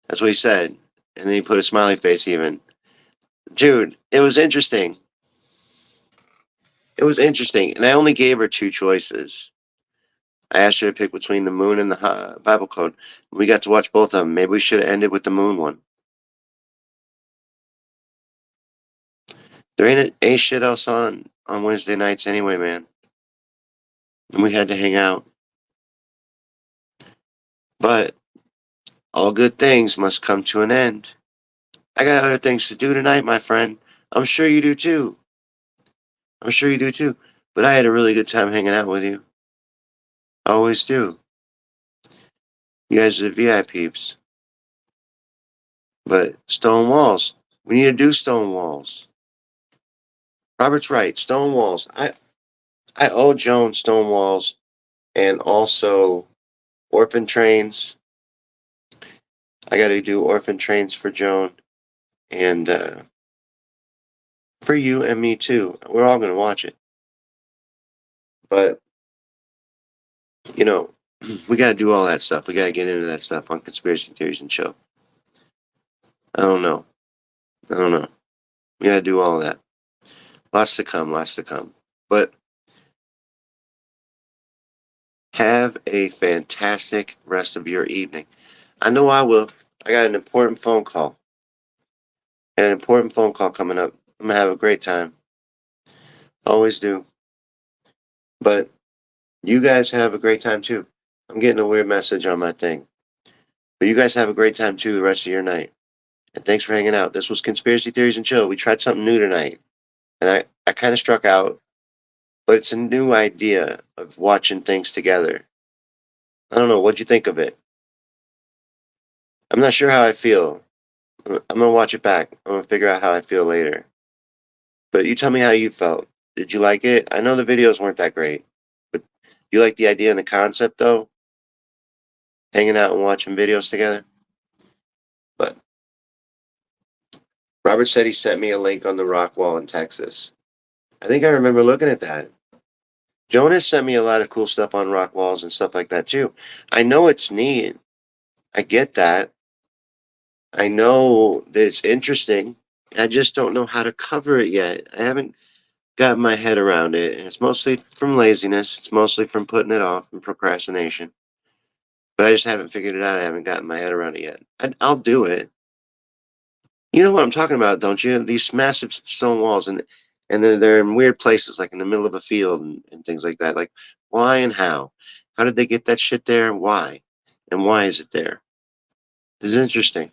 That's what he said. And then he put a smiley face even. Dude, it was interesting. It was interesting. And I only gave her 2 choices. I asked her to pick between the moon and the Bible code. We got to watch both of them. Maybe we should have ended with the moon one. There ain't shit else on Wednesday nights anyway, man. And we had to hang out. But all good things must come to an end. I got other things to do tonight, my friend. I'm sure you do too. I'm sure you do too. But I had a really good time hanging out with you. I always do. You guys are the VIPs. But stone walls. We need to do stone walls. Robert's right. Stone walls. I owe Joan stone walls and also orphan trains. I got to do orphan trains for Joan and for you and me too. We're all going to watch it. But, you know, we got to do all that stuff. We got to get into that stuff on Conspiracy Theories and Show. I don't know. We got to do all of that. Lots to come, lots to come. But have a fantastic rest of your evening. I know I will. I got an important phone call. An important phone call coming up. I'm going to have a great time. Always do. But you guys have a great time too. I'm getting a weird message on my thing. But you guys have a great time too the rest of your night. And thanks for hanging out. This was Conspiracy Theories and Chill. We tried something new tonight. And I kind of struck out. But it's a new idea of watching things together. I don't know. What'd you think of it? I'm not sure how I feel. I'm going to watch it back. I'm going to figure out how I feel later. But you tell me how you felt. Did you like it? I know the videos weren't that great. But you like the idea and the concept, though? Hanging out and watching videos together? But Robert said he sent me a link on the rock wall in Texas. I think I remember looking at that. Jonas sent me a lot of cool stuff on rock walls and stuff like that, too. I know it's neat. I get that. I know that it's interesting. I just don't know how to cover it yet. I haven't got my head around it. And it's mostly from laziness. It's mostly from putting it off and procrastination. But I just haven't figured it out. I haven't gotten my head around it yet. I'll do it. You know what I'm talking about, don't you? These massive stone walls, and they're in weird places, like in the middle of a field and things like that. Like, why and how? How did they get that shit there? Why? And why is it there? It's interesting.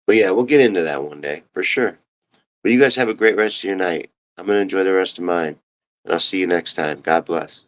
But yeah, we'll get into that one day, for sure. But you guys have a great rest of your night. I'm going to enjoy the rest of mine. And I'll see you next time. God bless.